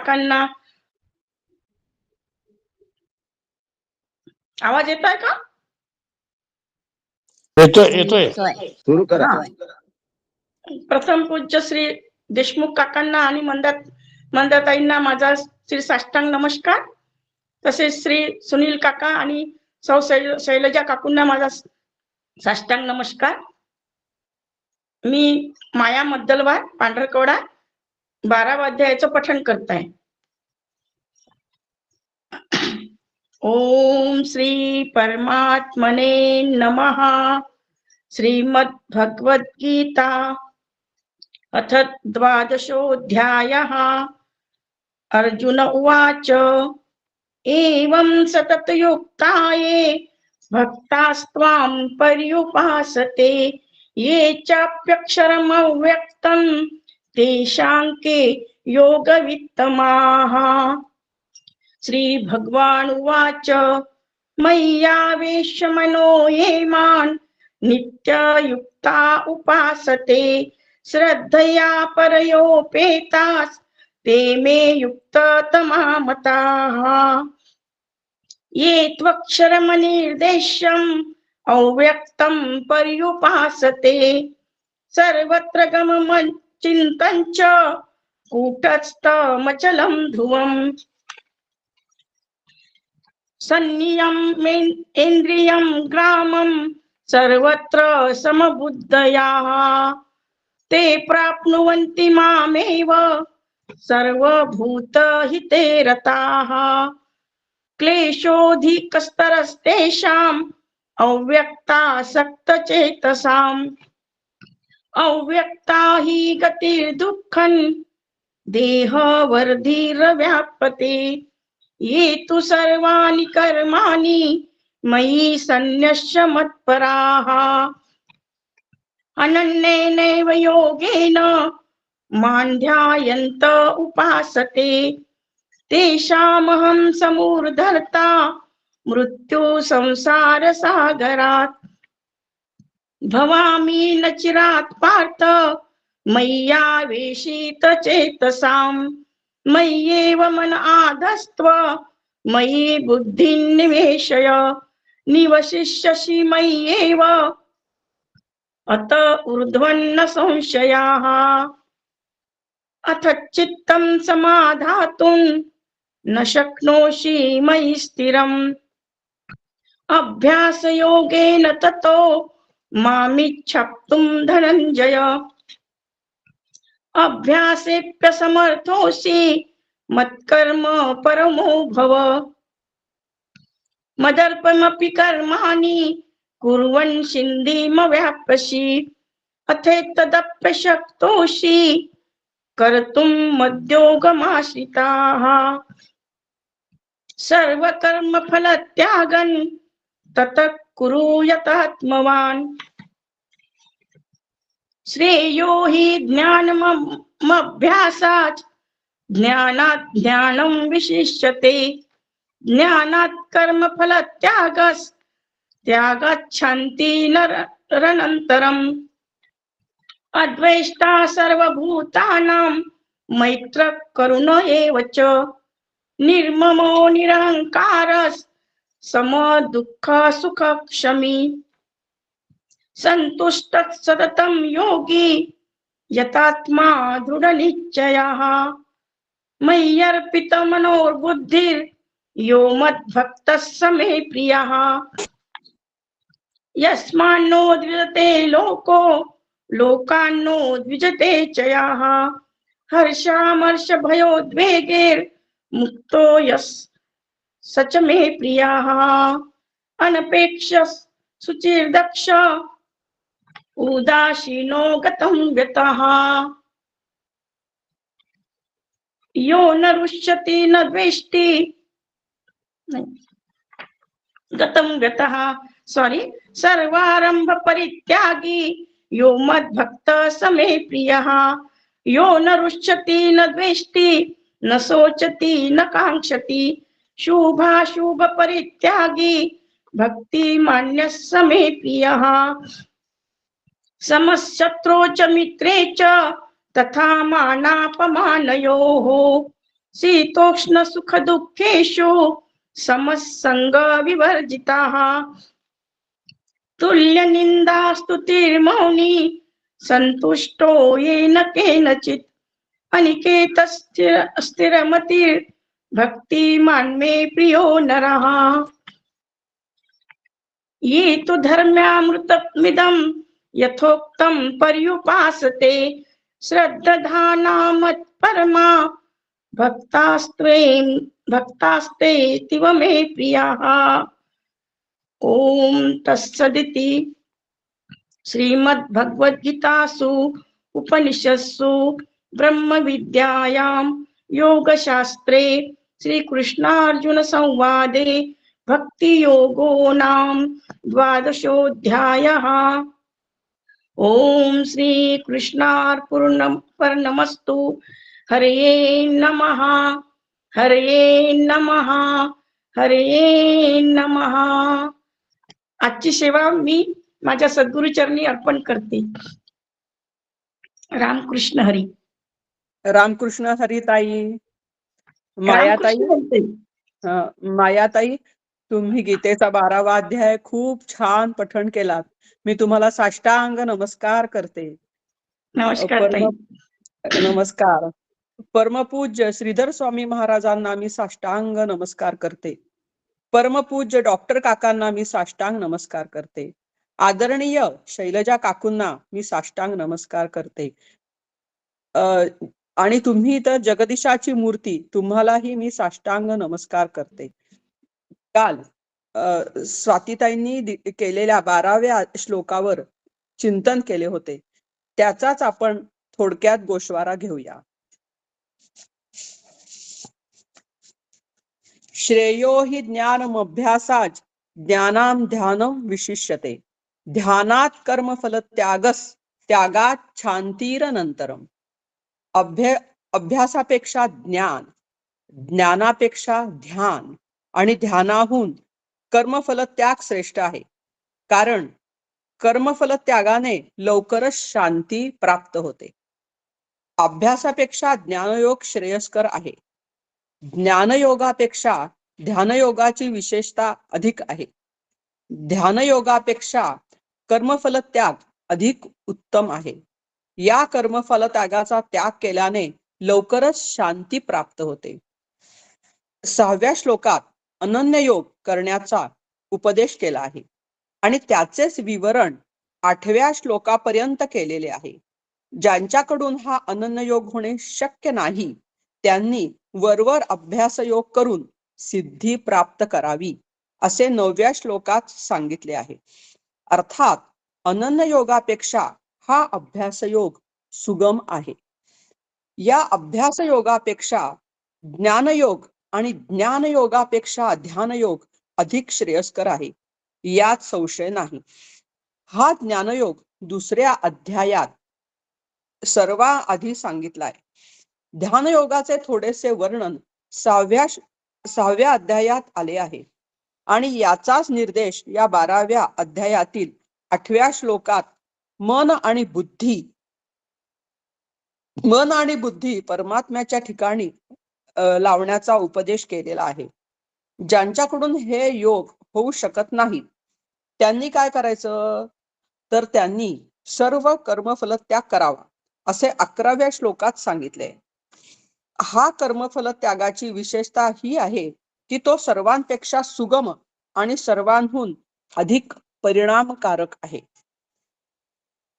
काकांना आवाज येतोय का? येतोय सुरू करा. प्रथम पूज्य श्री देशमुख काकांना आणि मंदाताईंना माझा श्री साष्टांग नमस्कार. तसेच श्री सुनील काका आणि सौ शैलजा काकूंना माझा साष्टांग नमस्कार. मी माया मद्दलवार पांढरकवडा 12वा अध्यायाचं पठण करताय. ओम श्री परमात्मने नमः. श्रीमद् भगवद गीता अथ 12ोऽध्यायः. अर्जुन उवाच एवं सततयुक्ताये भक्तास्त्वां पर्युपासते ये चाप्यक्षरमव्यक्तं तेषां के योगवित्तमाः. श्री भगवान् उवाच मय्यावेश्य मनो ये मां नित्ययुक्ता उपासते श्रद्धया परयोपेतास् ते मे युक्ततमा मताः. ये त्वक्षरमनिर्देश्यम् अव्यक्तं पर्युपासते सर्वत्र गममचिन्तं च कूटस्थमचलं ध्रुवम्. सन्नियमेन्द्रियं ग्रामं सर्वत्र समबुद्धयाः ते प्राप्नुवन्ति मामेव सर्वभूतहिते रताः. क्लेशोऽधिकस्तरस्तेषाम् अव्यक्तासक्तचेतसाम् अव्यक्ता हि गतिर्दुःखं देहवर्धिर्व्याप्यते. ये तु सर्वाणि कर्माणि मयि सन्न्यस्य मत्पराः अनन्येनैव योगेन मां ध्यायन्त उपासते तेषामहं समुद्धर्ता मृत्यु संसार सागरात्. भवामि न चिरात् पार्थ मय्यावेशित चेतसाम् मय्येव मन आधस्त्व मयि बुद्धिं निवेशय निवशिष्यसि मय्येव अत ऊर्ध्वन्न संशयाः. अथ चित्तं समाधातुं न शक्नोषि मयि स्थिरम् अभ्यासयोगेन ततो मामिच्छप्तुं धनञ्जय. अभ्यासेऽप्यसमर्थोऽसि मत्कर्म परमो भव मदर्पमपि कर्माणि कुर्वन् सिद्धिमवाप्स्यसि अथेतदप्यशक्तोऽसि कर्तुं मद्योगमाश्रिताः. सर्वकर्मफलत्यागं ततः कुरु यतात्मवान्. श्रेयो हि ज्ञानमभ्यासात् ज्ञानात् ज्ञानं विशिष्यते ज्ञानात् कर्मफलत्यागात् शान्ति नरनन्तरम्. अद्वेष्टा सर्वभूतानां मैत्रः करुण एव च निर्ममो निरहङ्कारः समदुःखसुखक्षमी. सन्तुष्टः सततं योगी यतात्मा दृढनिश्चयः मय्यर्पितमनोर्बुद्धिर् यो मद्भक्तः स मे प्रियः. यस्मान्नो द्विजते लोको लोकान्नो द्विजते च यः हर्षामर्षभयोद्वेगैर्मुक्तो यः स च मे प्रियः. अनपेक्षः शुचिर्दक्ष उदासीनो गतं व्यतः यो न रुष्यति न द्वेष्टि गतं व्यतः सर्वारंभ परित्यागी यो मद्भक्तः स मे प्रियः. यो न रुष्यति न द्वेष्टि न शोचति न काङ्क्षति शुभाशुभ परित्यागी भक्तिमान्यः स मे प्रियः. समशत्रौ च मित्रे च तथा मानापमानयोः शीतोष्ण सुख दुःखेषु समसंग विवर्जिताः तुल्य निंदा स्तुतिर्मौनी संतुष्टो येन केनचित् अनिकेत स्थिरमतिर् भक्तिमान् मे प्रियो नरः ये तु धर्म्यामृतमिदं यथोक्तं पर्युपासते श्रद्धाना मत्परमा भक्तास्तेऽतीव मे प्रियाः। ओम तत्सदिति श्रीमद्भगवद्गीतासु उपनिषत्सु ब्रह्म विद्यायां योगशास्त्रे श्रीकृष्णार्जुन संवादे भक्ति योगो नाम द्वादशोऽध्यायः। ओम श्री कृष्णार्पणमस्तु। हरे नमः हरे नमः हरे नमः। आजची सेवा मी माझ्या सद्गुरु चरणी अर्पण करते. रामकृष्ण हरी. रामकृष्ण हरी. ताई मायाताई, रामकृष्ण बोलते. मायाताई, तुम्ही गीतेचा 12वा अध्याय खूप छान पठण केलात. मी तुम्हाला साष्टांग नमस्कार करते. नमस्कार ताई. नमस्कार. परमपूज्य श्रीधर स्वामी महाराजांना मी साष्टांग नमस्कार करते. परमपूज्य डॉक्टर काकांना मी साष्टांग नमस्कार करते. आदरणीय शैलजा काकूंना मी साष्टांग नमस्कार करते. आणि तुम्ही तर जगदीशाची मूर्ती, तुम्हालाही मी साष्टांग नमस्कार करते. काल स्वातीताईंनी केलेल्या 12व्या श्लोकावर चिंतन केले होते. त्याचाच आपण थोडक्यात गोषवारा घेऊया. श्रेयो हि ज्ञानमभ्यासाच ज्ञानाम ध्यानम विशिष्यते ध्यानात कर्मफल त्यागात शांतीरनंतरम. अभ्यासापेक्षा ज्ञान, ज्ञानापेक्षा ध्यान आणि ध्यानाहून कर्मफल त्याग श्रेष्ठ आहे. कारण कर्मफल त्यागाने लवकरच शांती प्राप्त होते. अभ्यासापेक्षा ज्ञानयोग श्रेयस्कर आहे. ज्ञानयोगापेक्षा ध्यानयोगाची विशेषता अधिक आहे. ध्यानयोगापेक्षा कर्मफल त्याग अधिक उत्तम आहे. या कर्मफल त्यागाचा त्याग केल्याने लवकरच शांती प्राप्त होते. 6व्या श्लोकात अनन्ययोग करण्याचा उपदेश केला आहे आणि त्याचेच विवरण 8व्या श्लोकापर्यंत केलेले आहे. ज्यांच्याकडून हा अनन्ययोग होणे शक्य नाही त्यांनी वरवर अभ्यासयोग करून सिद्धी प्राप्त करावी असे 9व्या श्लोकात सांगितले आहे. अर्थात अनन्ययोगापेक्षा हा अभ्यासयोग सुगम आहे. या अभ्यासयोगापेक्षा ज्ञानयोग आणि ज्ञानयोगापेक्षा ध्यानयोग अधिक श्रेयस्कर आहे, यात संशय नाही. हा ज्ञानयोग 2ऱ्या अध्यायात सर्वांआधी सांगितलाय. ध्यानयोगाचे थोडेसे वर्णन 6व्या अध्यायात आले आहे आणि याचाच निर्देश या 12व्या अध्यायातील 8व्या श्लोकात मन आणि बुद्धी परमात्म्याच्या ठिकाणी लावण्याचा उपदेश केलेला आहे. ज्यांच्याकडून हे योग होऊ शकत नाही त्यांनी काय करायचं, तर त्यांनी सर्व कर्मफल त्याग करावा असे 11व्या श्लोकात सांगितले. हा कर्मफल त्यागाची विशेषता ही आहे की तो सर्वांपेक्षा सुगम आणि सर्वांहून अधिक परिणामकारक आहे.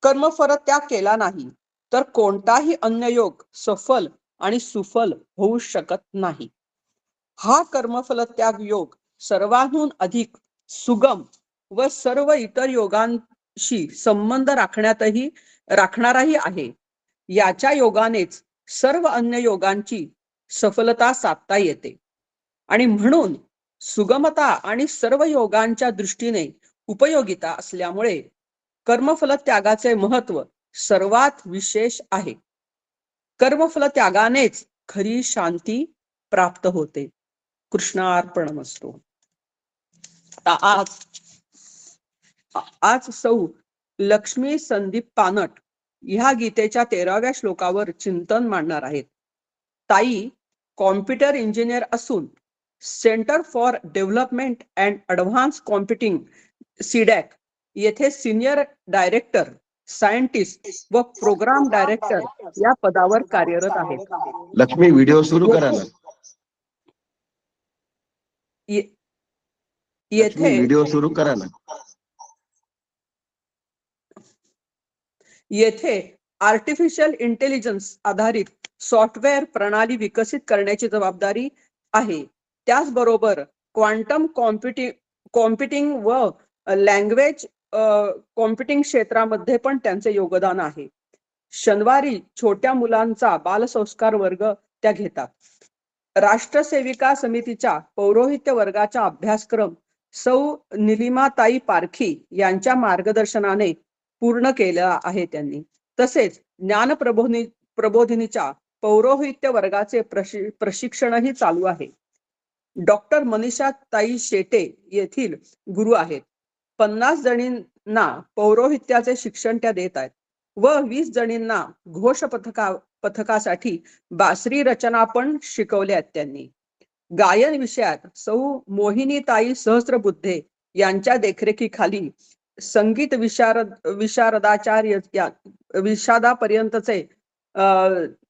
कर्मफल त्याग केला नाही तर कोणताही अन्य योग सफल आणि सुफल होऊ शकत नाही. हा कर्मफल त्याग योग सर्वांहून अधिक सुगम व सर्व इतर योगांशी संबंध राखणाराही आहे. याच्या योगानेच सर्व अन्य योगांची सफलता साधता येते आणि म्हणून सुगमता आणि सर्व योगांच्या दृष्टीने उपयोगिता असल्यामुळे कर्मफल त्यागाचे महत्व सर्वात विशेष आहे. कर्मफल त्यागानेच खरी शांती प्राप्त होते. कृष्णार्पणमस्तु. आज सौ लक्ष्मी संदीप पानट ह्या गीतेच्या 13व्या श्लोकावर चिंतन मांडणार आहेत. ताई, कॉम्प्युटर इंजिनियर असून centre for development and advance computing CDAC येथे सिनियर डायरेक्टर सायंटिस्ट व प्रोग्राम डायरेक्टर या पदावर कार्यरत आहेत. लक्ष्मी व्हिडिओ सुरू करा ना. येथे व्हिडिओ सुरू करा ना. येथे आर्टिफिशियल इंटेलिजन्स आधारित सॉफ्टवेअर प्रणाली विकसित करण्याची जबाबदारी आहे. त्याचबरोबर क्वांटम कॉम्प्युटिंग व लँग्वेज कॉम्प्युटिंग क्षेत्रामध्ये पण त्यांचे योगदान आहे. शनिवारी छोट्या मुलांचा बालसंस्कार वर्ग त्या घेतात. राष्ट्रसेविका समितीच्या पौरोहित्य वर्गाचा अभ्यासक्रम सौ निलिमाताई पारखी यांच्या मार्गदर्शनाने पूर्ण केला आहे त्यांनी. तसेच प्रबोधिनीच्या पौरोहित्य वर्गाचे प्रशिक्षणही चालू आहे. डॉक्टर मनीषा ताई शेटे येथील गुरु आहेत. 50 जणींना पौरोहित्याचे शिक्षण त्या देत आहेत व 20 जणींना घोष पथकासाठी बासरी रचना पण शिकवल्या आहेत त्यांनी. गायन विषयात सौ मोहिनीताई सहस्त्रबुद्धे यांच्या देखरेखीखाली संगीत विशारदाचार्य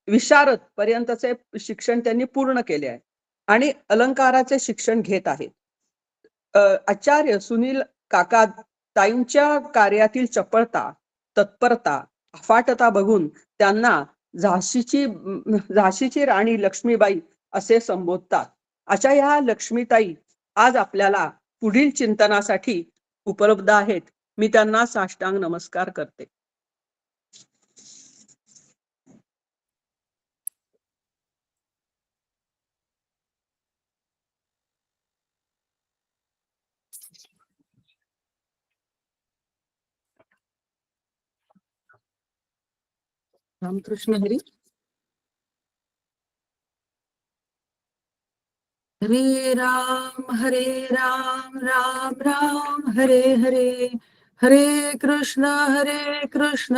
विशारद पर्यंतचे शिक्षण त्यांनी पूर्ण केले आहे आणि अलंकाराचे शिक्षण घेत आहेत. आचार्य सुनील काका ताईंच्या कार्यातील चपळता, तत्परता, अफाटता बघून त्यांना झाशीची राणी लक्ष्मीबाई असे संबोधतात. अशा ह्या लक्ष्मीताई आज आपल्याला पुढील चिंतनासाठी उपलब्ध आहेत. मी त्यांना साष्टांग नमस्कार करते. रामकृष्ण हरी. हरे राम राम राम हरे हरे, हरे कृष्ण कृष्ण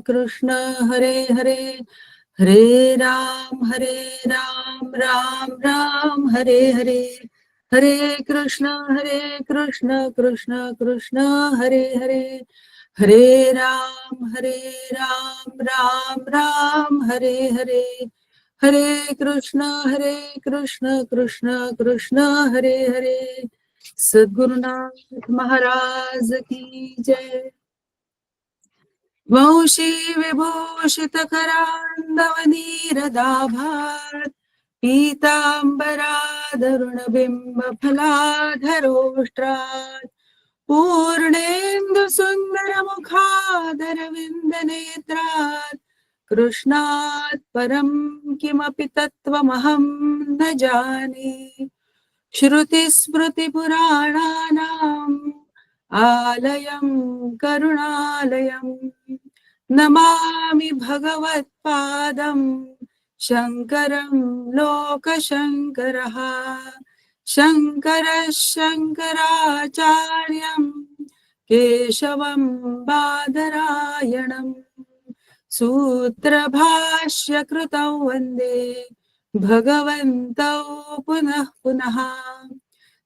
कृष्ण हरे हरे, हरे राम राम राम हरे हरे, हरे कृष्ण कृष्ण कृष्ण हरे हरे, हरे राम राम हरे हरे, हरे कृष्ण कृष्ण हरे हरे. सद्गुरुनाथ महाराज की जय. वंशी विभूषित करांदवनीरदाभात, पीतांबराधरुण बिंब फलाधरोष्ट्रात, पूर्णेन्दु सुंदर मुखाधर विंद नेत्रात, कृष्णात् परं किमपि तत्त्वमहं न जाने. श्रुतिस्मृतिपुराणानाम् आलयं करुणालयं, नमामि भगवत्पादं शङ्करं लोकशङ्करः, शङ्करः शङ्कराचार्यं केशवं बादरायणम्, सूत्रभाष्य कृतौ वन्दे भगवन्तौ पुनः पुनः.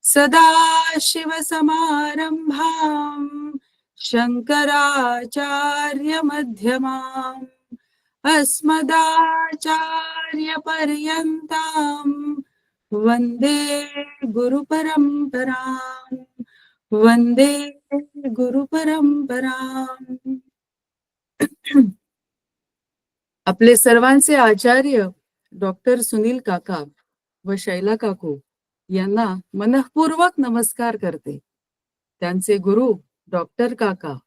सदाशिवसमारम्भां शङ्कराचार्यमध्यमाम्, अस्मदाचार्यपर्यन्तां वन्दे गुरुपरम्पराम्, वन्दे गुरुपरम्पराम्. आपले सर्वांचे आचार्य डॉक्टर सुनील काका व शैला काकू यांना मनःपूर्वक नमस्कार करते. त्यांचे गुरु डॉक्टर काका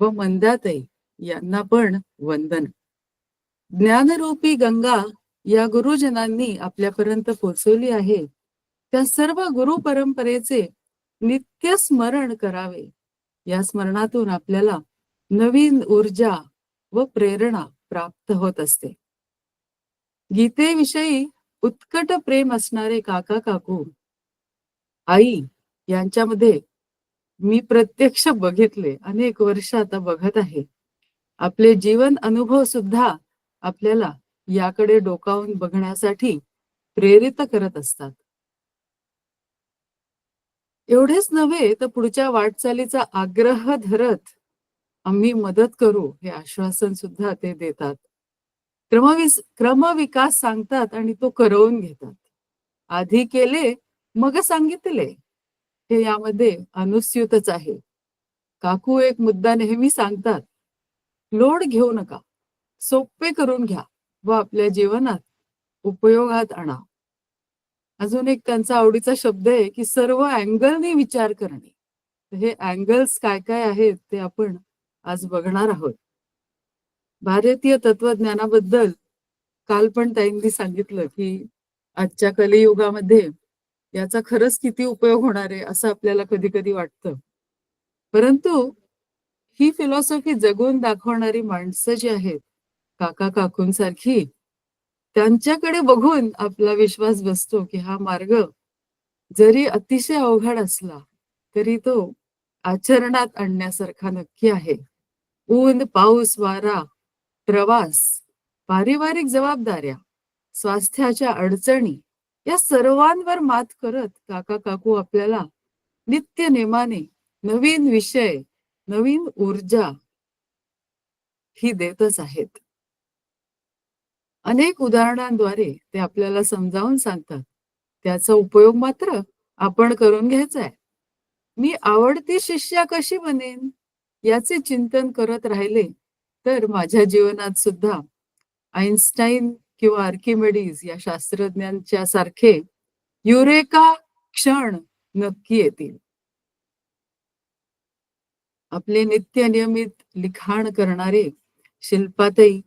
व मंदाताई यांना पण वंदन. ज्ञानरूपी गंगा या गुरुजनांनी आपल्यापर्यंत पोहोचवली आहे. त्या सर्व गुरु परंपरेचे नित्य स्मरण करावे. या स्मरणातून आपल्याला नवीन ऊर्जा व प्रेरणा प्राप्त होत असते. गीतेविषयी उत्कट प्रेम असणारे काका काकू आई यांच्यामध्ये मी प्रत्यक्ष बघितले. अनेक वर्ष आता बघत आहे. आपले जीवन अनुभव सुद्धा आपल्याला याकडे डोकावून बघण्यासाठी प्रेरित करत असतात. एवढेच नव्हे तर पुढच्या वाटचालीचा आग्रह धरत आम्ही मदत करू हे आश्वासन सुद्धा ते देतात. क्रमविकास सांगतात आणि तो करवून घेतात. आधी केले मग सांगितले हे यामध्ये अनुस्यूतच आहे. काकू एक मुद्दा नेहमी सांगतात, लोड घेऊ नका, सोपे करून घ्या व आपल्या जीवनात उपयोगात आणा. अजून एक त्यांचा आवडीचा शब्द आहे की सर्व अँगलने विचार करणे. हे अँगल्स काय काय आहेत ते आपण आज बघणार आहोत. भारतीय तत्वज्ञानाबद्दल काल पण ताईंनी सांगितलं की आजच्या कलियुगामध्ये याचा खरंच किती उपयोग होणार आहे असं आपल्याला कधी कधी वाटतं. परंतु ही फिलॉसॉफी जगून दाखवणारी माणसं जी आहेत काका काकूंसारखी, त्यांच्याकडे बघून आपला विश्वास बसतो की हा मार्ग जरी अतिशय अवघड असला तरी तो आचरणात आणण्यासारखा नक्की आहे. ऊन, पाऊस, वारा, प्रवास, पारिवारिक जबाबदाऱ्या, स्वास्थ्याच्या अडचणी या सर्वांवर मात करत काका काकू आपल्याला नित्य नेमाने नवीन विषय, नवीन ऊर्जा ही देतच आहेत. अनेक उदाहरणांद्वारे ते आपल्याला समजावून सांगतात. त्याचा उपयोग मात्र आपण करून घ्यायचा आहे. मी आवडती शिष्या कशी बनेन याचे चिंतन करत राहिले तर माझ्या जीवनात सुद्धा आइन्स्टाईन किंवा आर्किमिडीज या शास्त्रज्ञांच्या सारखे युरेका क्षण नक्की येतील. आपले नित्य नियमित लिखाण करणारे शिल्पाताई,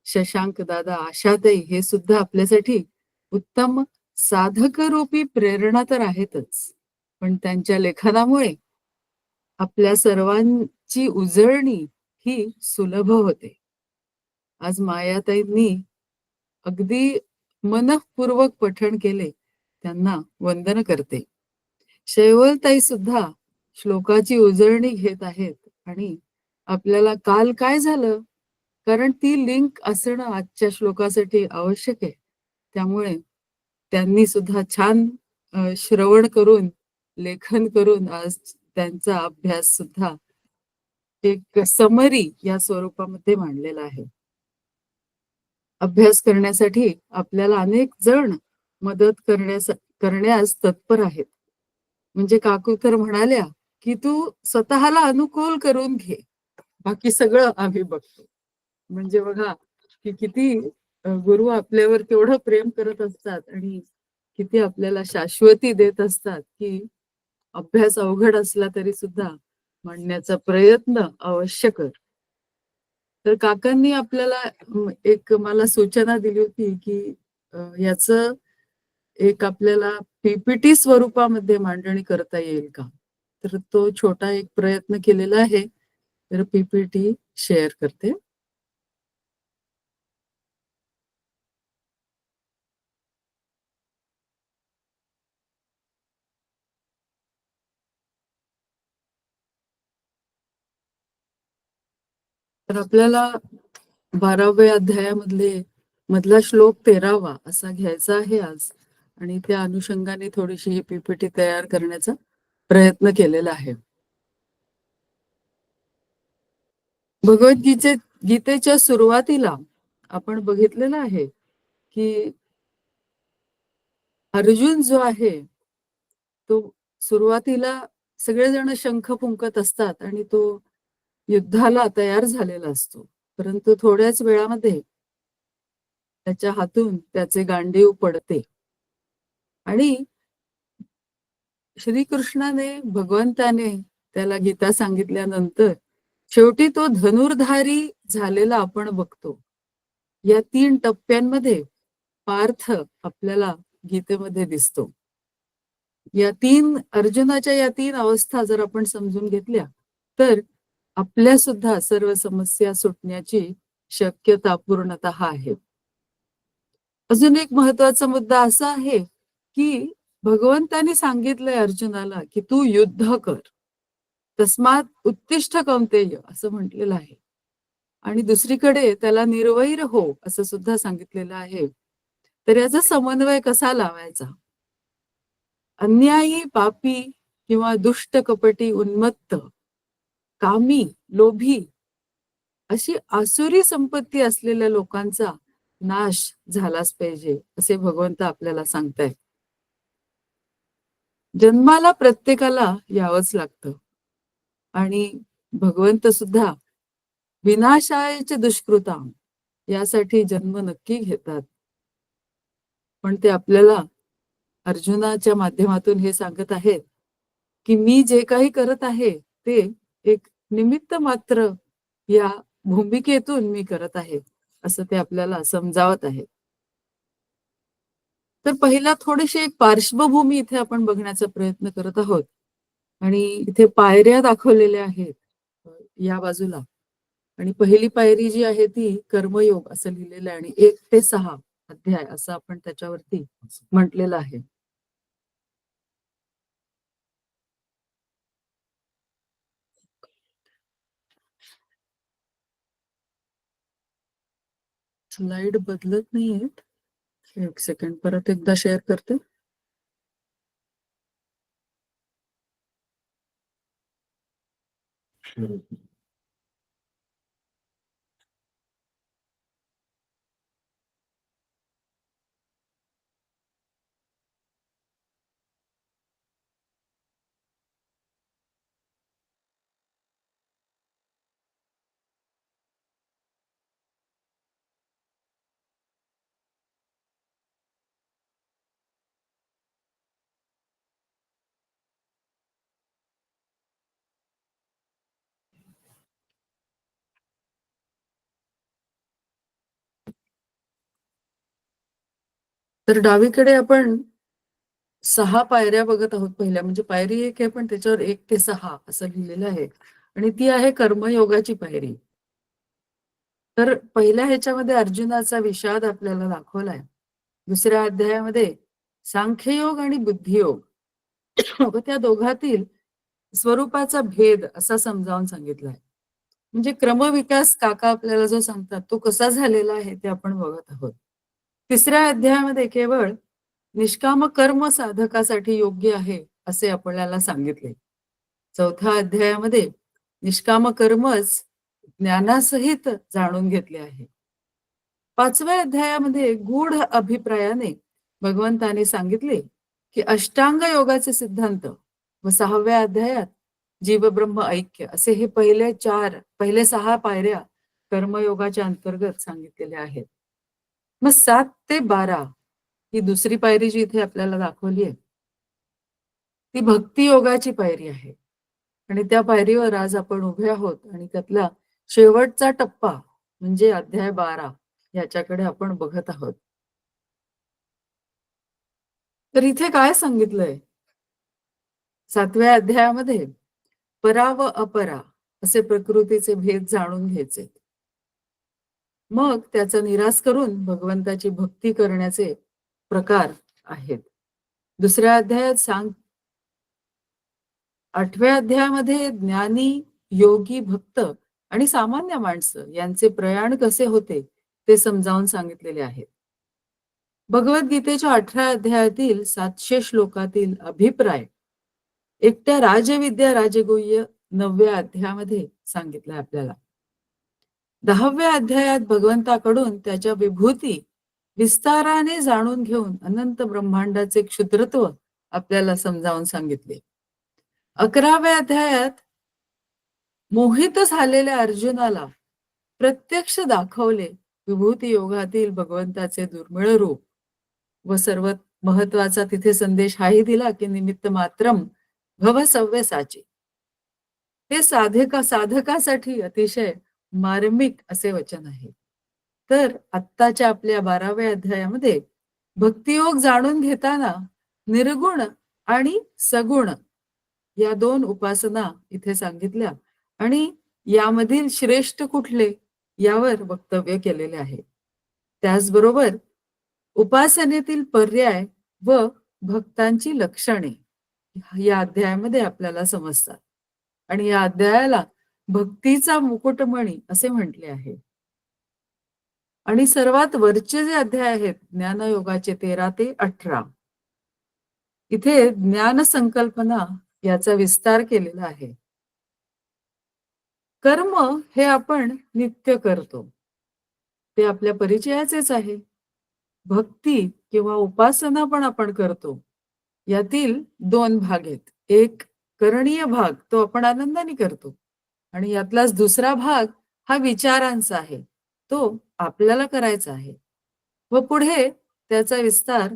शशांक दादा, आशाताई हे सुद्धा आपल्यासाठी उत्तम साधकरूपी प्रेरणा तर आहेतच, पण त्यांच्या लेखनामुळे आपल्या सर्वांची उजळणी ही सुलभ होते. आज मायाताईंनी अगदी मनःपूर्वक पठण केले, त्यांना वंदन करते. शैवलताई सुद्धा श्लोकाची उजळणी घेत आहेत आणि आपल्याला काल काय झालं, कारण ती लिंक असणं आजच्या श्लोकासाठी आवश्यक आहे. त्यामुळे त्यांनी सुद्धा छान श्रवण करून, लेखन करून आज त्यांचा अभ्यास सुद्धा एक समरी या स्वरूपामध्ये मांडलेला आहे. अभ्यास करण्यासाठी आपल्याला अनेक जण मदत करण्यास तत्पर आहेत. म्हणजे काकू तर म्हणाल्या की तू स्वतःला अनुकूल करून घे, बाकी सगळं आम्ही बघतो. म्हणजे बघा की किती गुरु आपल्यावर तेवढं प्रेम करत असतात आणि किती आपल्याला शाश्वती देत असतात की अभ्यास अवघड असला तरी सुद्धा म्हणण्याचा प्रयत्न अवश्य कर. तर काकांनी आपल्याला एक मला सूचना दिली होती की याचं एक आपल्याला पीपीटी स्वरूपामध्ये मांडणी करता येईल का, तर तो छोटा एक प्रयत्न केलेला आहे. तर पीपीटी शेअर करते. तर आपल्याला 12व्या मधला श्लोक 13वा असा घ्यायचा आहे आज, आणि त्या अनुषंगाने थोडीशी ही पीपीटी तयार करण्याचा प्रयत्न केलेला आहे. गीतेच्या सुरुवातीला आपण बघितलेलं आहे की अर्जुन जो आहे तो सुरुवातीला सगळेजण शंख फुंकत असतात आणि तो युद्धाला तयार झालेला असतो. परंतु थोड्याच वेळामध्ये त्याच्या हातून त्याचे गांडीव पडते आणि श्रीकृष्णाने, भगवंताने त्याला गीता सांगितल्यानंतर शेवटी तो धनुर्धारी झालेला आपण बघतो. या 3 टप्प्यांमध्ये पार्थ आपल्याला गीतेमध्ये दिसतो. अर्जुनाच्या या 3 अवस्था जर आपण समजून घेतल्या तर आपल्या सुद्धा सर्व समस्या सुटण्याची शक्यता पूर्णतः आहे. अजून एक महत्वाचा मुद्दा असा आहे की भगवंतानी सांगितलंय अर्जुनाला की तू युद्ध कर, तस्मात उत्तिष्ठ कौंतेय असं म्हटलेलं आहे. आणि दुसरीकडे त्याला निर्वैर हो असं सुद्धा सांगितलेलं आहे. तर याचा समन्वय कसा लावायचा? अन्यायी, पापी किंवा दुष्ट, कपटी, उन्मत्त, कामी, लोभी अशी आसुरी संपत्ती असलेल्या लोकांचा नाश झालाच पाहिजे असे भगवंत आपल्याला सांगतायत. जन्माला प्रत्येकाला यावंच लागतं आणि भगवंत सुद्धा विनाशायच दुष्कृताम यासाठी जन्म नक्की घेतात. पण ते आपल्याला अर्जुनाच्या माध्यमातून हे सांगत आहेत की मी जे काही करत आहे ते एक निमित्त मात्र या भूमिकेतून मी करत आहे असं ते आपल्याला समजावत आहे. तर पहिला थोडीशी एक पार्श्वभूमी इथे आपण बघण्याचा प्रयत्न करत आहोत आणि इथे पायऱ्या दाखवलेल्या आहेत या बाजूला. आणि पहिली पायरी जी आहे ती कर्मयोग असं लिहिलेलं आहे आणि 1 ते 6 अध्याय असं आपण त्याच्यावरती म्हटलेलं आहे. स्लाइड बदलत नाहीयेत. एक सेकंड परत एकदा शेअर करते. तर डावीकडे आपण 6 पायऱ्या बघत आहोत. पहिल्या म्हणजे पायरी 1 आहे पण त्याच्यावर 1 ते 6 असं लिहिलेलं आहे आणि ती आहे कर्मयोगाची पायरी. तर पहिल्या ह्याच्यामध्ये अर्जुनाचा विषाद आपल्याला दाखवलाय. दुसऱ्या अध्यायामध्ये सांख्ययोग आणि बुद्धियोग व त्या दोघातील स्वरूपाचा भेद असा समजावून सांगितलाय. म्हणजे क्रमविकास काका आपल्याला जो सांगतात तो कसा झालेला आहे ते आपण बघत आहोत. तिसऱ्या अध्यायामध्ये केवळ निष्काम कर्म साधकासाठी योग्य आहे असे आपल्याला सांगितले. चौथ्या अध्यायामध्ये निष्काम कर्मच ज्ञानासहित जाणून घेतले आहे. 5व्या अध्यायामध्ये गूढ अभिप्रायाने भगवंताने सांगितले की अष्टांग योगाचे सिद्धांत व 6व्या अध्यायात जीव ब्रह्म ऐक्य असे हे पहिले 6 पायऱ्या कर्मयोगाच्या अंतर्गत सांगितलेल्या आहेत. मग 7 ते 12 ही दुसरी पायरी जी इथे आपल्याला दाखवली आहे ती भक्ती योगाची पायरी आहे आणि त्या पायरीवर आज आपण उभे आहोत आणि त्यातला शेवटचा टप्पा म्हणजे अध्याय 12 याच्याकडे आपण बघत आहोत. तर इथे काय सांगितलंय 7व्या अध्यायामध्ये परा व अपरा असे प्रकृतीचे भेद जाणून घ्यायचे. मग त्याचा निराश करून भगवंताची भक्ती करण्याचे प्रकार आहेत. दुसऱ्या अध्यायात 8व्या अध्यायामध्ये ज्ञानी, योगी, भक्त आणि सामान्य माणसं यांचे प्रयाण कसे होते ते समजावून सांगितलेले आहे. भगवद्गीतेच्या 8व्या अध्यायातील 700 श्लोकातील अभिप्राय एकट्या राजविद्या राजगुह्य 9व्या अध्यायामध्ये सांगितलं आपल्याला. 10व्या अध्यायात भगवंताकडून त्याच्या विभूती विस्ताराने जाणून घेऊन अनंत ब्रह्मांडाचे क्षुद्रत्व आपल्याला समजावून सांगितले. 11व्या अध्यायात मोहित झालेल्या अर्जुनाला प्रत्यक्ष दाखवले विभूती योगातील भगवंताचे दुर्मिळ रूप व सर्वात महत्वाचा तिथे संदेश हाही दिला की निमित्त मात्रम भव सव्यसाची. हे साधकासाठी अतिशय मार्मिक असे वचन आहे. तर आत्ताच्या आपल्या 12व्या अध्यायामध्ये भक्तियोग जाणून घेताना निर्गुण आणि सगुण या 2 उपासना इथे सांगितल्या आणि यामधील श्रेष्ठ कुठले यावर वक्तव्य केलेले आहे. त्याचबरोबर उपासनेतील पर्याय व भक्तांची लक्षणे या अध्यायामध्ये आपल्याला समजतात आणि या अध्यायाला भक्तीचा मुकुटमणी असे म्हटले आहे. आणि सर्वात वरचे जे अध्याय आहेत ज्ञानयोगाचे 13 ते 18, इथे ज्ञान संकल्पना याचा विस्तार केलेला आहे. कर्म हे आपण नित्य करतो, ते आपल्या परिचयाचेच आहे. भक्ती किंवा उपासना पण आपण करतो. यातील 2 भाग आहेत. एक करणीय भाग, तो आपण आनंदाने करतो, आणि यातलाच दुसरा भाग हा विचारांचा आहे, तो आपल्याला करायचा आहे. व पुढे त्याचा विस्तार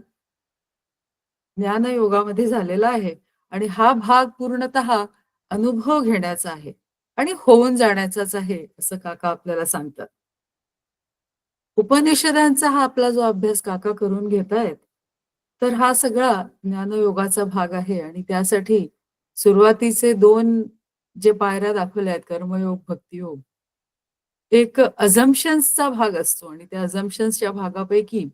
ज्ञानयोगामध्ये झालेला आहे. आणि हा भाग पूर्णतः अनुभव घेण्याचा आहे आणि होऊन जाण्याचाच आहे, असं काका आपल्याला सांगतात. उपनिषदांचा हा आपला जो अभ्यास काका करून घेतायत, तर हा सगळा ज्ञानयोगाचा भाग आहे. आणि त्यासाठी सुरुवातीचे 2 जे पायऱ्या दाखवल्या आहेत, कर्मयोग, भक्तियोग, एक अझम्पशन्सचा भाग असतो. आणि त्या अझम्पशन्सच्या भागापैकी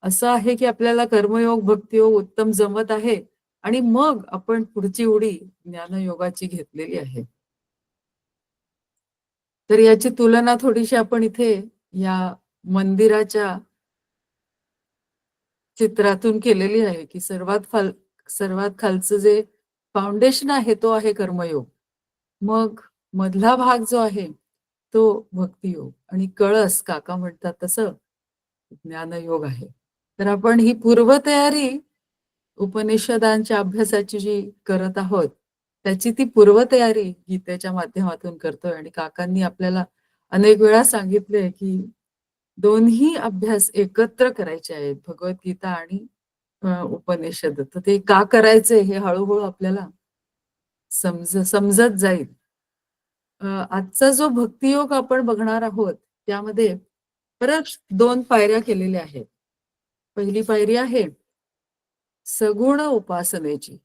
असं आहे की आपल्याला कर्मयोग, भक्तियोग उत्तम जमत आहे, आणि मग आपण पुढची उडी ज्ञानयोगाची घेतलेली आहे. तर याची तुलना थोडीशी आपण इथे या मंदिराच्या चित्रातून केलेली आहे, की सर्वात खालचं जे फाउंडेशन आहे तो आहे कर्मयोग. मग मधला भाग जो आहे तो भक्तियोग, आणि कळस काका म्हणतात तसं ज्ञानयोग आहे. तर आपण ही पूर्वतयारी उपनिषदांच्या अभ्यासाची जी करत आहोत, त्याची ती पूर्वतयारी गीतेच्या माध्यमातून करतोय. आणि काकांनी आपल्याला अनेक वेळा सांगितले की दोन्ही अभ्यास एकत्र करायचे आहेत, भगवद्गीता आणि उपनिषद. तर ते का करायचे हे हळूहळू आपल्याला समजत जाईल. आजचा जो भक्तियोग आपण बघणार आहोत, त्यामध्ये परत 2 पायऱ्या केलेल्या आहेत. पहिली पायरी आहे सगुण उपासनेची,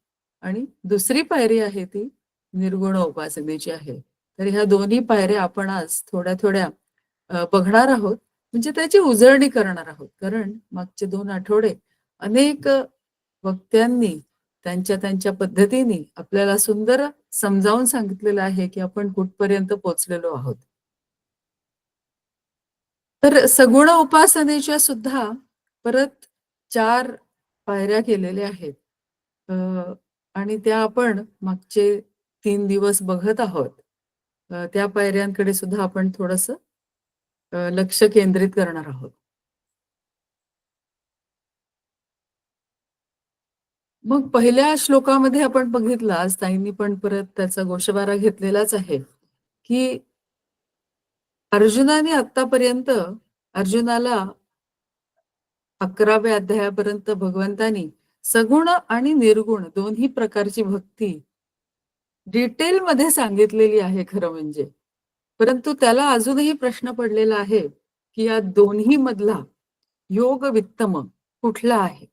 आणि दुसरी पायरी आहे ती निर्गुण उपासनेची आहे. तर ह्या दोन्ही पायऱ्या आपण आज थोड्या थोड्या बघणार आहोत, म्हणजे त्याची उजळणी करणार आहोत. कारण मागचे 2 आठवडे अनेक वक्त्यांनी त्यांच्या त्यांच्या पद्धतीने आपल्याला सुंदर समजावून सांगितलेलं आहे की आपण कुठपर्यंत पोहोचलेलो आहोत. तर सगुण उपासनेच्या सुद्धा परत 4 पायऱ्या केलेल्या आहेत. आणि त्या आपण मागचे 3 दिवस बघत आहोत. त्या पायऱ्यांकडे सुद्धा आपण थोडंसं लक्ष केंद्रित करणार आहोत. मग पहिल्या श्लोकामध्ये आपण बघितलं, आज ताईंनी पण परत त्याचा गोषवारा घेतलेलाच आहे, की अर्जुनाने आतापर्यंत अर्जुनाला 11व्या अध्यायापर्यंत भगवंतानी सगुण आणि निर्गुण दोन्ही प्रकारची भक्ती डिटेलमध्ये सांगितलेली आहे खरं म्हणजे. परंतु त्याला अजूनही प्रश्न पडलेला आहे की या दोन्ही मधला योग वित्तम कुठला आहे.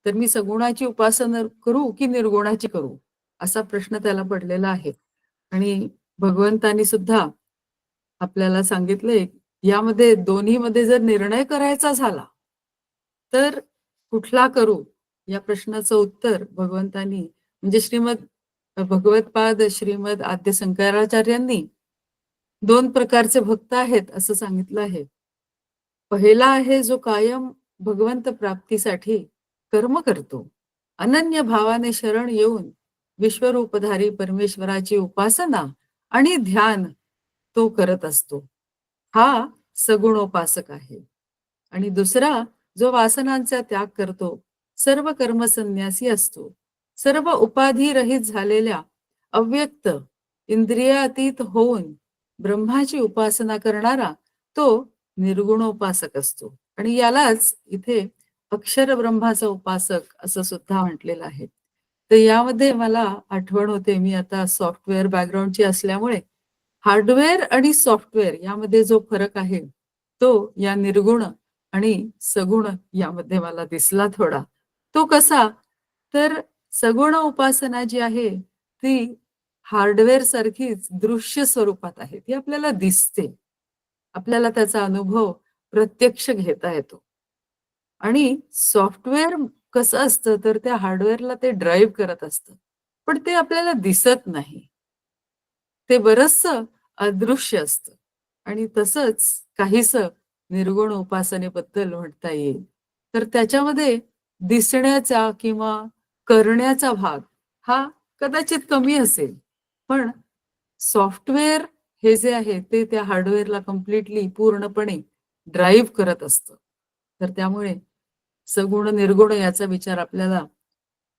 तर मी सगुणाची उपासना करू की निर्गुणाची करू, असा प्रश्न त्याला पडलेला आहे. आणि भगवंतानी सुद्धा आपल्याला सांगितले, यामध्ये दोन्हीमध्ये जर निर्णय करायचा झाला तर कुठला करू, या प्रश्नाचं उत्तर भगवंतानी म्हणजे भगवत्पाद श्रीमद आद्य शंकराचार्यांनी 2 प्रकारचे भक्त आहेत असं सांगितलं आहे. पहिला आहे जो कायम भगवंत प्राप्तीसाठी कर्म करतो, अनन्य भावाने शरण येऊन विश्वरूपधारी परमेश्वराची उपासना आणि ध्यान तो करत असतो, हा सगुणोपासक आहे. आणि दुसरा जो वासनांचा त्याग करतो, सर्व कर्मसन्यासी असतो, सर्व उपाधी रहित झालेल्या अव्यक्त इंद्रियातीत होऊन ब्रह्माची उपासना करणारा तो निर्गुणोपासक असतो. आणि यालाच इथे अक्षर ब्रह्माचा उपासक असं सुद्धा म्हटलेलं आहे. तर यामध्ये मला आठवण होते, मी आता सॉफ्टवेअर बॅकग्राऊंडची असल्यामुळे हार्डवेअर आणि सॉफ्टवेअर यामध्ये जो फरक आहे तो या निर्गुण आणि सगुण यामध्ये मला दिसला थोडा. तो कसा, तर सगुण उपासना जी आहे ती हार्डवेअर सारखीच दृश्य स्वरूपात आहे, ती आपल्याला दिसते, आपल्याला त्याचा अनुभव प्रत्यक्ष घेता येतो. आणि सॉफ्टवेअर कसं असतं, तर त्या हार्डवेअरला ते ड्राईव्ह करत असतं, पण ते आपल्याला दिसत नाही, ते बरचसं अदृश्य असतं. आणि तसंच काहीसं निर्गुण उपासनेबद्दल म्हणता येईल. तर त्याच्यामध्ये दिसण्याचा किंवा करण्याचा भाग हा कदाचित कमी असेल, पण सॉफ्टवेअर हे जे आहे ते त्या हार्डवेअरला कम्प्लिटली पूर्णपणे ड्राईव्ह करत असतं. तर त्यामुळे सगुण निर्गुण याचा विचार आपल्याला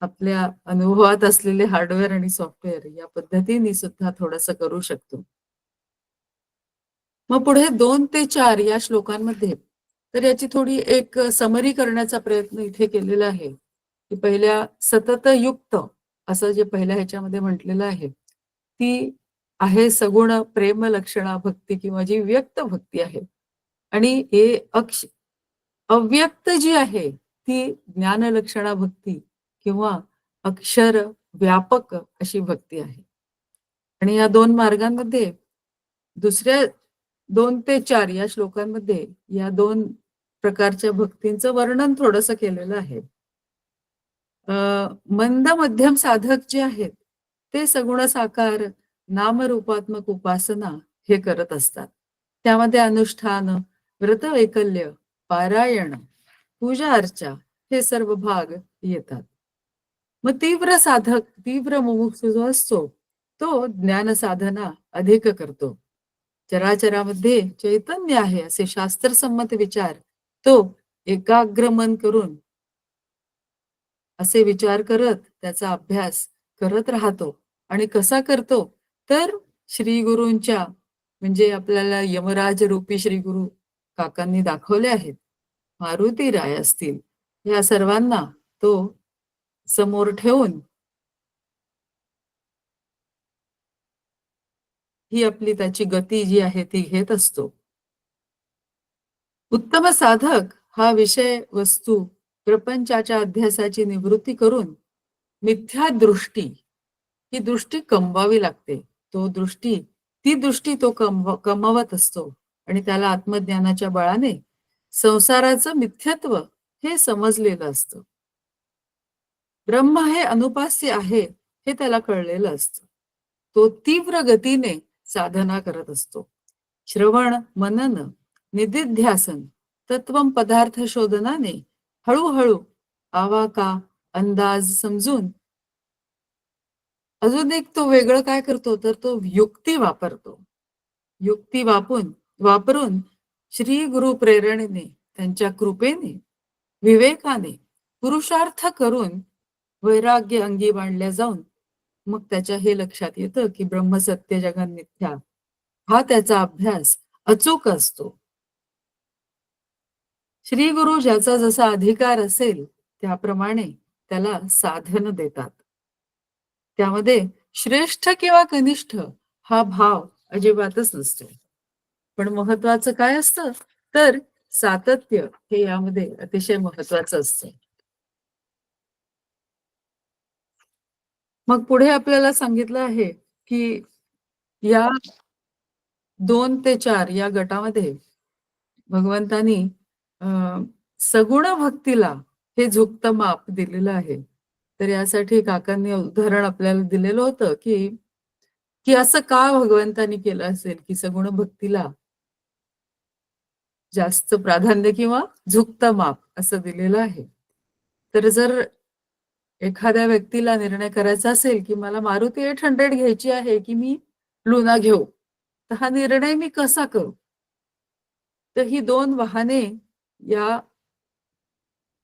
आपल्या अनुभवात असलेले हार्डवेअर आणि सॉफ्टवेअर या पद्धतीने सुद्धा थोडंसं करू शकतो. मग पुढे 2 ते 4 या श्लोकांमध्ये तर याची थोडी एक समरी करण्याचा प्रयत्न इथे केलेला आहे, की पहिल्या सतत युक्त असं जे पहिल्या ह्याच्यामध्ये म्हटलेलं आहे, ती आहे सगुण प्रेम लक्षणा भक्ती किंवा जी व्यक्त भक्ती आहे. आणि हे अव्यक्त जी आहे ती ज्ञानलक्षणा भक्ती किंवा अक्षर व्यापक अशी भक्ती आहे. आणि या 2 मार्गांमध्ये दुसऱ्या 2 ते 4 या श्लोकांमध्ये या 2 प्रकारच्या भक्तींचं वर्णन थोडंसं केलेलं आहे. मंद मध्यम साधक जे आहेत ते सगुण साकार नामरूपात्मक उपासना हे करत असतात. त्यामध्ये अनुष्ठान, व्रत वैकल्य, पारायण, पूजा अर्चा हे सर्व भाग येतात. मग तीव्र साधक, तीव्र मुमुक्षु जो असतो तो ज्ञान साधना अधिक करतो. चराचरामध्ये चैतन्य आहे असे शास्त्रसंमत विचार तो एकाग्र मन करून असे विचार करत त्याचा अभ्यास करत राहतो. आणि कसा करतो तर श्री गुरूंच्या म्हणजे आपल्याला यमराज रूपी श्री गुरु काकांनी दाखवले आहेत, मारुती राय असतील, या सर्वांना तो समोर ठेवून ही आपली त्याची गती जी आहे ती घेत असतो. उत्तम साधक हा विषय वस्तू प्रपंचाच्या अध्यासाची निवृत्ती करून मिथ्या दृष्टी ही दृष्टी कमवावी लागते. ती दृष्टी तो कमवत असतो आणि त्याला आत्मज्ञानाच्या बळाने संसाराचं मिथ्यत्व हे समजलेलं असतं. ब्रह्म हे अनुपास्य आहे हे त्याला कळलेलं असतं. तो तीव्र गतीने साधना करत असतो. श्रवण, मनन, निदिध्यासन, तत्वम पदार्थ शोधनाने हळूहळू आवाका अंदाज समजून अजून एक तो वेगळं काय करतो तर तो युक्ती वापरतो. युक्ती वापरून श्री गुरु प्रेरणेने, त्यांच्या कृपेने, विवेकाने पुरुषार्थ करून वैराग्य अंगी बांधल्या जाऊन मग त्याच्या हे लक्षात येतं की ब्रह्मसत्य जगन मिथ्या हा त्याचा अभ्यास अचूक असतो. श्री गुरु ज्याचा जसा अधिकार असेल त्याप्रमाणे त्याला साधन देतात. त्यामध्ये श्रेष्ठ किंवा कनिष्ठ हा भाव अजिबातच नसतो. पण महत्वाचं काय असतं तर सातत्य हे यामध्ये अतिशय महत्वाचं असतं. मग पुढे आपल्याला सांगितलं आहे की या 2 ते 4 या गटामध्ये भगवंतानी सगुण भक्तीला हे झुकतं माप दिलेलं आहे. तर यासाठी काकांनी उदाहरण आपल्याला दिलेलं होतं की की असं का भगवंतानी केलं असेल की सगुण भक्तीला जास्त प्राधान्य किंवा झुकतं माप असं दिलेलं आहे. तर जर एखाद्या व्यक्तीला निर्णय करायचा असेल की मला मारुती 800 घ्यायची आहे की मी लुना घेऊ, तर हा निर्णय मी कसा करू? तर ही 2 वाहने या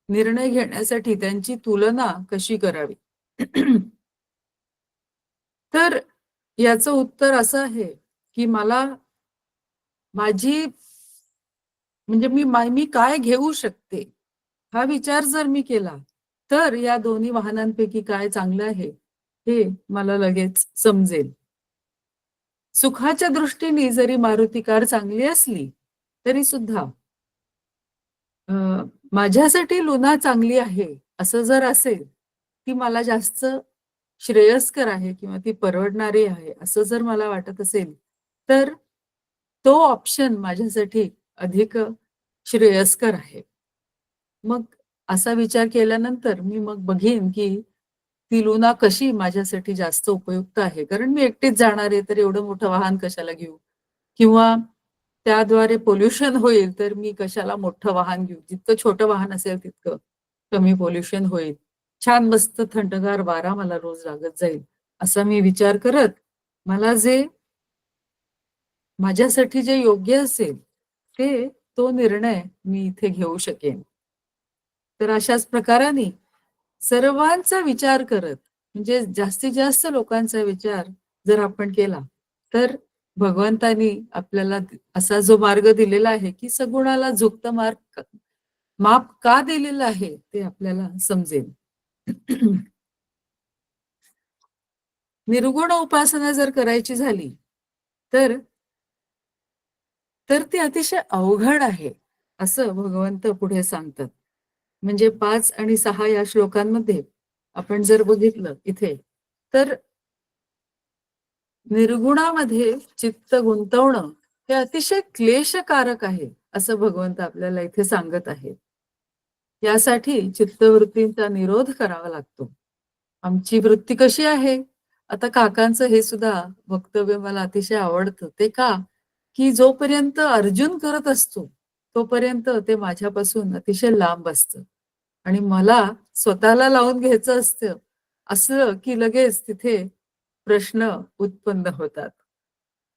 निर्णय घेण्यासाठी त्यांची तुलना कशी करावी? तर याचं उत्तर असं आहे की मला माझी म्हणजे मी काय घेऊ शकते हा विचार जर मी केला तर या दोन्ही वाहनांपैकी काय चांगलं आहे हे मला लगेच समजेल. सुखाच्या दृष्टीने जरी मारुती कार चांगली असली तरी सुद्धा माझ्यासाठी लुना चांगली आहे असं जर असेल, ती मला जास्त श्रेयस्कर आहे किंवा ती परवडणारी आहे असं जर मला वाटत असेल, तर तो ऑप्शन माझ्यासाठी अधिक श्रेयस्कर आहे. मग असा विचार केल्यानंतर मी मग बघेन की ती लुना कशी माझ्यासाठी जास्त उपयुक्त आहे. कारण मी एकटीच जाणार आहे तर एवढं मोठं वाहन कशाला घेऊ? किंवा त्याद्वारे पोल्युशन होईल, तर मी कशाला मोठं वाहन घेऊ. जितकं छोटं वाहन असेल तितकं कमी पोल्युशन होईल. छान मस्त थंडगार वारा मला रोज लागत जाईल, असा मी विचार करत मला जे माझ्यासाठी जे योग्य असेल तो निर्णय मी इथे घेऊ शकेन. तर अशाच प्रकाराने सर्वांचा विचार करत, म्हणजे जास्तीत जास्त लोकांचा विचार जर आपण केला, तर भगवंतानी आपल्याला असा जो मार्ग दिलेला आहे की सगुणाला झुकतं माप का दिलेलं आहे ते आपल्याला समजेल. निर्गुण उपासना जर करायची झाली तर तर ती अतिशय अवघड आहे, असं भगवंत पुढे सांगतात. म्हणजे 5 आणि 6 या श्लोकांमध्ये आपण जर बघितलं इथे, तर निर्गुणामध्ये चित्त गुंतवणं हे अतिशय क्लेशकारक आहे, असं भगवंत आपल्याला इथे सांगत आहेत. यासाठी चित्तवृत्तींचा निरोध करावा लागतो. आमची वृत्ती कशी आहे? आता काकांचं हे सुद्धा वक्तव्य मला अतिशय आवडतं. ते का? की जोपर्यंत अर्जुन करत असतो, तोपर्यंत ते माझ्यापासून अतिशय लांब असतं. आणि मला स्वतःला लावून घ्यायचं असतं, असं की लगेच तिथे प्रश्न उत्पन्न होतात.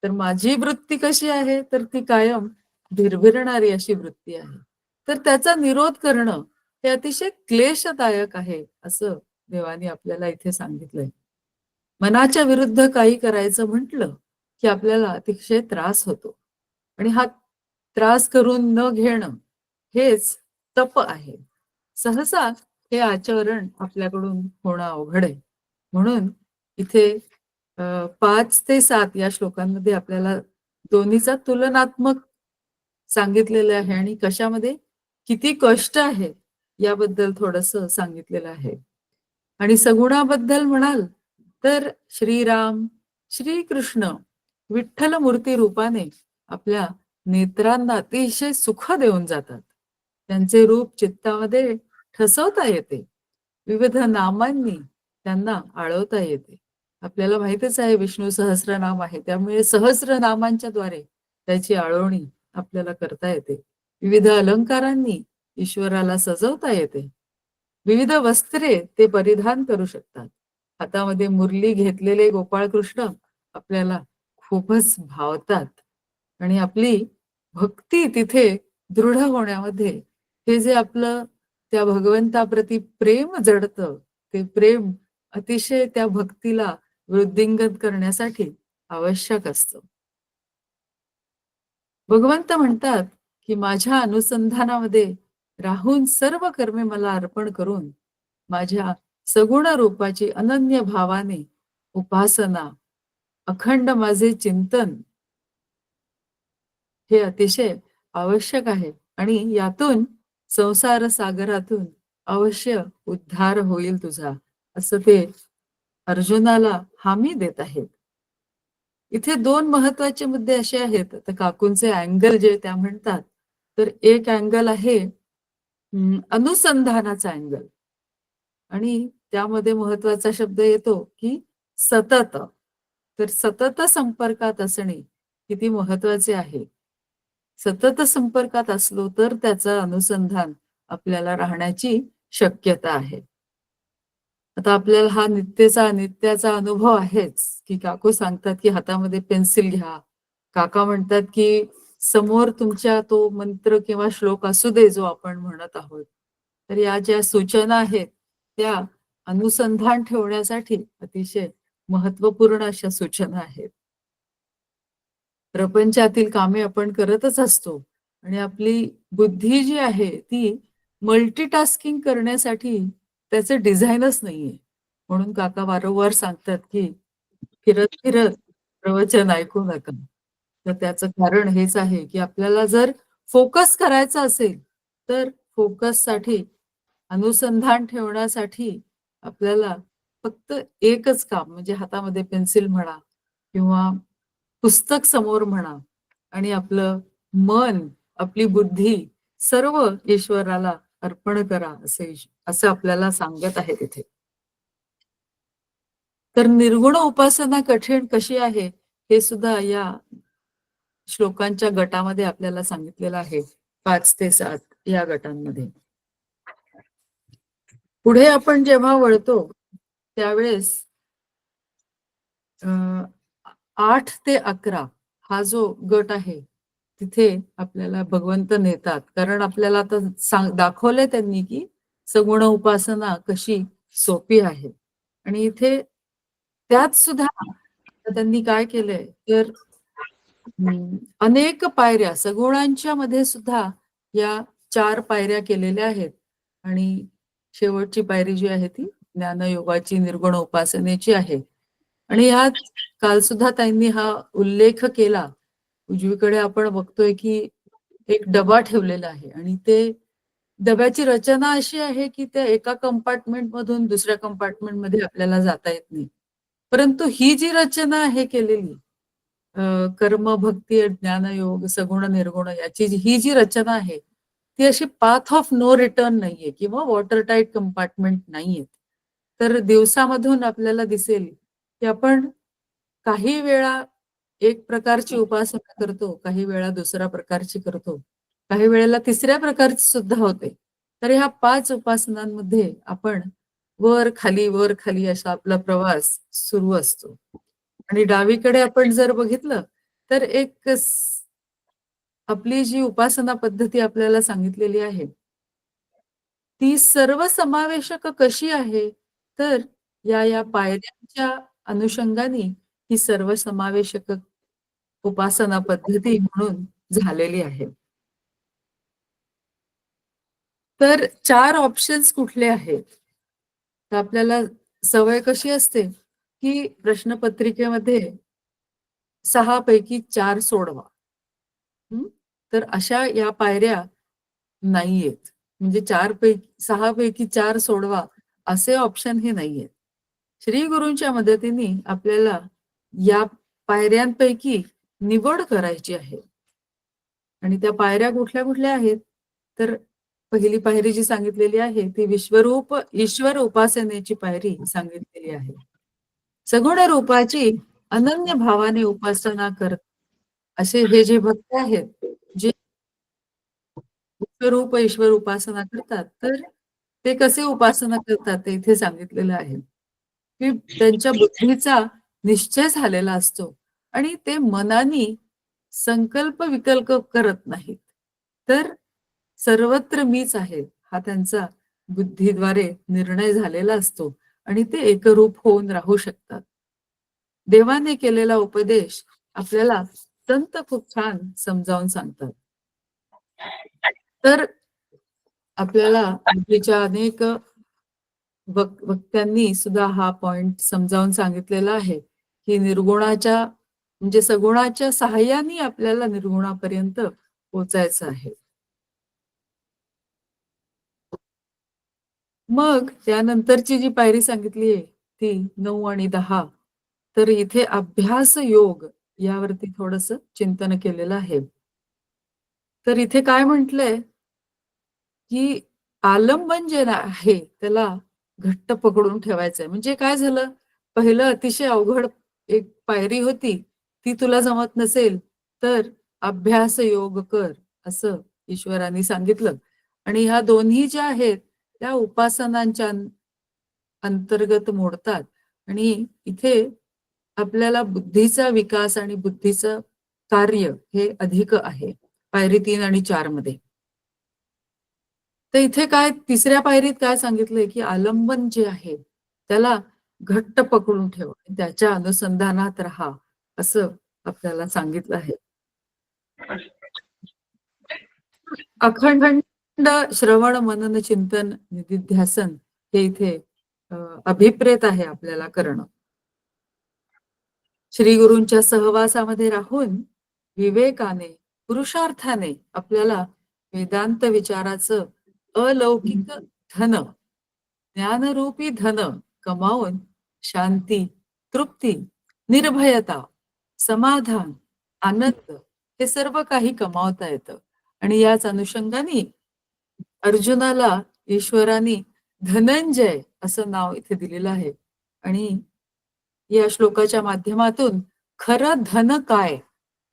तर माझी वृत्ती कशी आहे? तर ती कायम भिरभिरणारी अशी वृत्ती आहे. तर त्याचा निरोध करणं हे अतिशय क्लेशदायक आहे, असं देवाने आपल्याला इथे सांगितलंय. मनाच्या विरुद्ध काही करायचं म्हटलं की आपल्याला अतिशय त्रास होतो. आणि हा त्रास करून न घेणं हेच तप आहे. सहसा हे आचरण आपल्याकडून होणं अवघड आहे. म्हणून इथे 5 ते 7 या श्लोकांमध्ये आपल्याला दोन्हीचा तुलनात्मक सांगितलेलं आहे आणि कशामध्ये किती कष्ट आहे याबद्दल थोडंसं सांगितलेलं आहे. आणि सगुणाबद्दल म्हणाल तर श्रीराम, श्रीकृष्ण विठ्ठल मूर्ती रूपाने आपल्या नेत्रांना अतिशय सुख देऊन जातात. त्यांचे रूप चित्तामध्ये ठसवता येते. विविध नामांनी त्यांना आळवता येते. आपल्याला माहितच आहे विष्णू सहस्रनाम आहे, त्यामुळे सहस्रनामांच्या द्वारे त्याची आळवणी आपल्याला करता येते. विविध अलंकारांनी ईश्वराला सजवता येते. विविध वस्त्रे ते परिधान करू शकतात. हातामध्ये मुरली घेतलेले गोपाळकृष्ण आपल्याला खूपच भावतात. आणि आपली भक्ती तिथे दृढ होण्यामध्ये हे जे आपलं त्या भगवंताप्रती प्रेम जडतं, ते प्रेम अतिशय त्या भक्तीला वृद्धिंगत करण्यासाठी आवश्यक असतं. भगवंत म्हणतात की माझ्या अनुसंधानामध्ये राहून सर्व कर्मे मला अर्पण करून माझ्या सगुण रूपाची अनन्य भावाने उपासना, अखंड माझे चिंतन हे अतिशय आवश्यक आहे. आणि यातून संसार सागरातून अवश्य उद्धार होईल तुझा, असं ते अर्जुनाला हामी देत आहेत. इथे 2 महत्वाचे मुद्दे असे आहेत. तर काकूंचे अँगल जे त्या म्हणतात, तर एक अँगल आहे अनुसंधानाचा अँगल. आणि त्यामध्ये महत्वाचा शब्द येतो की सतत. तर सतत संपर्कात असणे किती महत्वाचे आहे. सतत संपर्कात असलो तर त्याचं अनुसंधान आपल्याला राहण्याची शक्यता आहे. आता आपल्याला हा नित्याचा अनुभव आहेच की काकू सांगतात की हातामध्ये पेन्सिल घ्या. काका म्हणतात की समोर तुमच्या तो मंत्र किंवा श्लोक असू दे जो आपण म्हणत आहोत. तर या ज्या सूचना आहेत त्या अनुसंधान ठेवण्यासाठी अतिशय महत्वपूर्ण अशा सूचना आहेत. प्रपंचातील कामे आपण करतच असतो आणि आपली बुद्धी जी आहे ती मल्टीटास्किंग करण्यासाठी त्याचं डिझाईनच नाहीये. म्हणून काका वारंवार सांगतात की फिरत फिरत प्रवचन ऐकू नका. तर त्याचं कारण हेच आहे की आपल्याला जर फोकस करायचा असेल तर फोकससाठी अनुसंधान ठेवण्यासाठी आपल्याला फक्त एकच काम म्हणजे हातामध्ये पेन्सिल म्हणा किंवा पुस्तक समोर म्हणा आणि आपलं मन, आपली बुद्धी सर्व ईश्वराला अर्पण करा असं आपल्याला सांगत आहे तिथे. तर निर्गुण उपासना कठीण कशी आहे हे सुद्धा या श्लोकांच्या गटामध्ये आपल्याला सांगितलेलं आहे, 5 ते 7 या गटांमध्ये. पुढे आपण जेव्हा वळतो त्यावेळेस 8 ते 11 हा जो गट आहे तिथे आपल्याला भगवंत नेतात. कारण आपल्याला आता दाखवलंय त्यांनी की सगुण उपासना कशी सोपी आहे. आणि इथे त्यात सुद्धा आता त्यांनी काय केलंय तर अनेक पायऱ्या सगुणांच्या मध्ये सुद्धा या 4 पायऱ्या केलेल्या आहेत. आणि शेवटची पायरी जी आहे ती ज्ञानयोगाची निर्गुण उपासनेची आहे. आणि ह्यात काल सुद्धा त्यांनी हा उल्लेख केला. उजवीकडे आपण बघतोय की एक डबा ठेवलेला आहे आणि ते डब्याची रचना अशी आहे की त्या एका कंपार्टमेंट मधून दुसऱ्या कंपार्टमेंट मध्ये आपल्याला जाता येत नाही. परंतु ही जी रचना आहे केलेली कर्म भक्ती ज्ञानयोग सगुण निर्गुण ही जी रचना आहे ती अशी पाथ ऑफ नो रिटर्न नाहीये किंवा वॉटर टाईट कंपार्टमेंट नाहीये. तर दिवसामधून आपल्याला दिसेल की आपण काही वेळा एक प्रकारची उपासना करतो, काही वेळा दुसऱ्या प्रकारची करतो, काही वेळेला तिसऱ्या प्रकारची सुद्धा होते. तर ह्या 5 उपासनांमध्ये आपण वर खाली असा आपला प्रवास सुरू असतो. आणि डावीकडे आपण जर बघितलं तर एक आपली जी उपासना पद्धती आपल्याला सांगितलेली आहे ती सर्व समावेशक कशी आहे तर या पायऱ्यांच्या अनुषंगाने ही सर्व समावेशक उपासना पद्धती म्हणून झालेली आहे. तर 4 ऑप्शन्स कुठले आहेत तर आपल्याला सवय कशी असते की प्रश्नपत्रिकेमध्ये 6 पैकी 4 सोडवा. तर अशा या पायऱ्या नाहीयेत. म्हणजे 6 पैकी 4 सोडवा असे ऑप्शन हे नाहीयेत. श्री गुरूंच्या मदतीने आपल्याला या पायऱ्यांपैकी निवड करायची आहे. आणि त्या पायऱ्या कुठल्या कुठल्या आहेत तर पहिली पायरी जी सांगितलेली आहे ती ईश्वर उपासनेची पायरी सांगितलेली आहे. सगुण रूपाची अनन्य भावाने उपासना करत असे हे जे भक्त आहेत जे विश्वरूप ईश्वर उपासना करतात तर ते कसे उपासना करतात ते इथे सांगितलेलं आहे की त्यांच्या बुद्धीचा निश्चय झालेला असतो आणि ते मनाने संकल्प विकल्प करत नाहीत. तर सर्वत्र मीच आहे हा त्यांचा बुद्धीद्वारे निर्णय झालेला असतो आणि ते एकरूप होऊन राहू शकतात. देवाने केलेला उपदेश आपल्याला संत खूप छान समजावून सांगतात. तर आपल्याला बुद्धीच्या अनेक वक्त्यांनी सुद्धा हा पॉइंट समजावून सांगितलेला आहे की निर्गुणाच्या म्हणजे सगुणाच्या सहाय्याने आपल्याला निर्गुणापर्यंत पोहोचायचं आहे. मग त्यानंतरची जी पायरी सांगितली आहे ती 9 आणि 10 तर इथे अभ्यास योग यावरती थोडस चिंतन केलेलं आहे. तर इथे काय म्हटलंय की आलंबन जे आहे त्याला घट्ट पकडून ठेवायचंय. म्हणजे काय झालं पहिलं अतिशय अवघड एक पायरी होती ती तुला जमत नसेल तर अभ्यास योग कर असं ईश्वरांनी सांगितलं. आणि ह्या दोन्ही ज्या आहेत त्या उपासनांच्या अंतर्गत मोडतात आणि इथे आपल्याला बुद्धीचा विकास आणि बुद्धीचं कार्य हे अधिक आहे पायरी 3 आणि 4 मध्ये. तर इथे काय तिसऱ्या पायरीत काय सांगितलंय की आलंबन जे आहे त्याला घट्ट पकडून ठेव त्याच्या अनुसंधानात राहा असं आपल्याला सांगितलं आहे. अखंड श्रवण मनन चिंतन निधिध्यासन हे इथे अभिप्रेत आहे आपल्याला करणं. श्री गुरूंच्या सहवासामध्ये राहून विवेकाने पुरुषार्थाने आपल्याला वेदांत विचाराचं अलौकिक धन ज्ञानरूपी धन कमावून शांती तृप्ती निर्भयता समाधान आनंद हे सर्व काही कमावता येतं. आणि याच अनुषंगाने अर्जुनाला ईश्वराने धनंजय असं नाव इथे दिलेलं आहे. आणि या श्लोकाच्या माध्यमातून खरं धन काय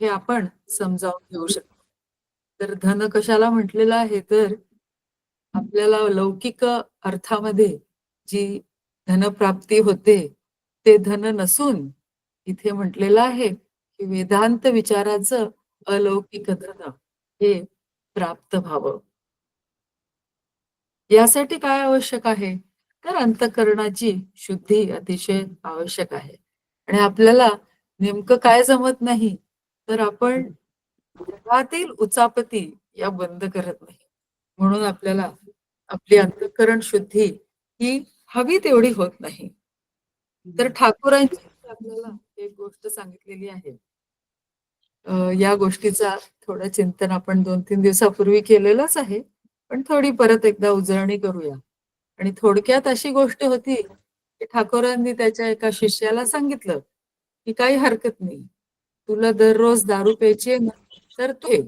हे आपण समजावून घेऊ शकतो. तर धन कशाला म्हटलेलं आहे, तर आपल्याला लौकिक अर्थामध्ये जी धनप्राप्ती होते ते धन नसून इथे म्हटलेलं आहे की वेदांत विचाराचं अलौकिक धन हे प्राप्त व्हावं. यासाठी काय आवश्यक आहे, तर अंतःकरणाची शुद्धी अतिशय आवश्यक आहे. आणि आपल्याला नेमकं काय जमत नाही, तर आपण जगातील उचापती या बंद करत नाही. म्हणून आपल्याला आपली अंतःकरण शुद्धी ही हवी तेवढी होत नाही. तर ठाकूरांची आपल्याला एक गोष्ट सांगितलेली आहे. या गोष्टीचा थोडं चिंतन आपण 2-3 दिवसापूर्वी केलेलंच आहे. पण थोडी परत एकदा उजळणी करूया. आणि थोडक्यात अशी गोष्ट होती, की ठाकूरांनी त्याच्या एका शिष्याला सांगितलं, की काही हरकत नाही. तुला दररोज दारू प्यायची आहे ना, तर तू घे.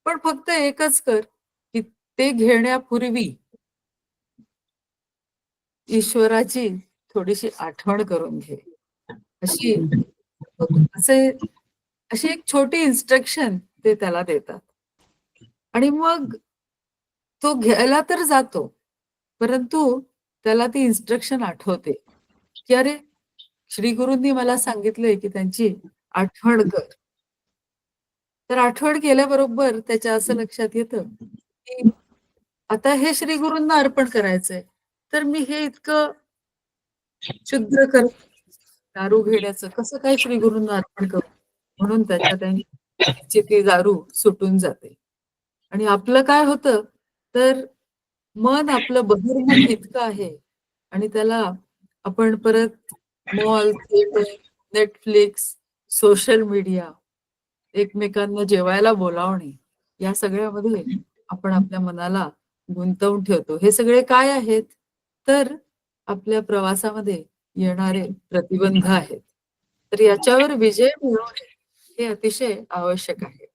पण फक्त एकच कर, की ते घेण्यापूर्वी ईश्वराची थोडीशी आठवण करून घे. अशी असे अशी एक छोटी इन्स्ट्रक्शन ते त्याला देतात. आणि मग तो घ्यायला तर जातो, परंतु त्याला ती इन्स्ट्रक्शन आठवते, की अरे, श्री गुरूंनी मला सांगितलंय, की त्यांची आठवण कर. तर आठवण केल्याबरोबर त्याच्या असं लक्षात येतं, की आता हे श्री गुरूंना अर्पण करायचंय. तर मी हे इतकं क्षुद्र कर्म दारू घेण्याचं कसं काय श्री गुरूंना अर्पण करू? म्हणून त्याची ती दारू सुटून जाते. आणि आपलं काय होतं, तर मन आपलं बहिर्मुख इतकं आहे आणि त्याला आपण परत mall, theatre, Netflix, social media, एकमेकांना जेवायला बोलावणे, या सगळ्यामध्ये आपण आपल्या मनाला गुंतवून ठेवतो. हे सगळे काय आहेत? तर आपल्या प्रवासामध्ये येणारे प्रतिबंध आहेत. तर याच्यावर विजय मिळवणे हे अतिशय आवश्यक आहे.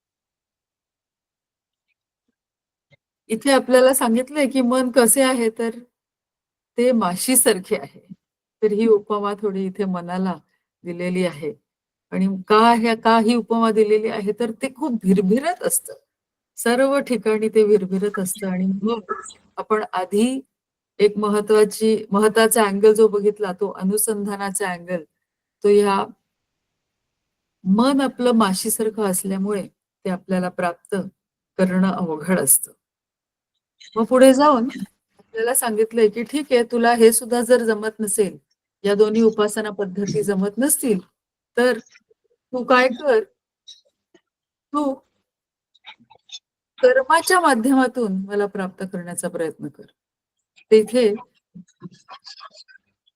इथे आपल्याला सांगितलंय, की मन कसे आहे, तर ते माशीसारखे आहे. तर ही उपमा थोडी इथे मनाला दिलेली आहे. आणि का ही उपमा दिलेली आहे, तर ते खूप भिरभिरत असतं. सर्व ठिकाणी ते भिरभिरत असतं आणि मग आपण आधी एक महत्वाचा अँगल जो बघितला, तो अनुसंधानाचा अँगल. तो ह्या मन आपलं माशीसारखं असल्यामुळे ते आपल्याला प्राप्त करणं अवघड असतं. मग पुढे जाऊन आपल्याला सांगितलंय, की ठीक आहे, तुला हे सुद्धा जर जमत नसेल, या दोन्ही उपासना पद्धती जमत नसतील, तर तू काय कर, तू कर्माच्या माध्यमातून मला प्राप्त करण्याचा प्रयत्न कर. तिथे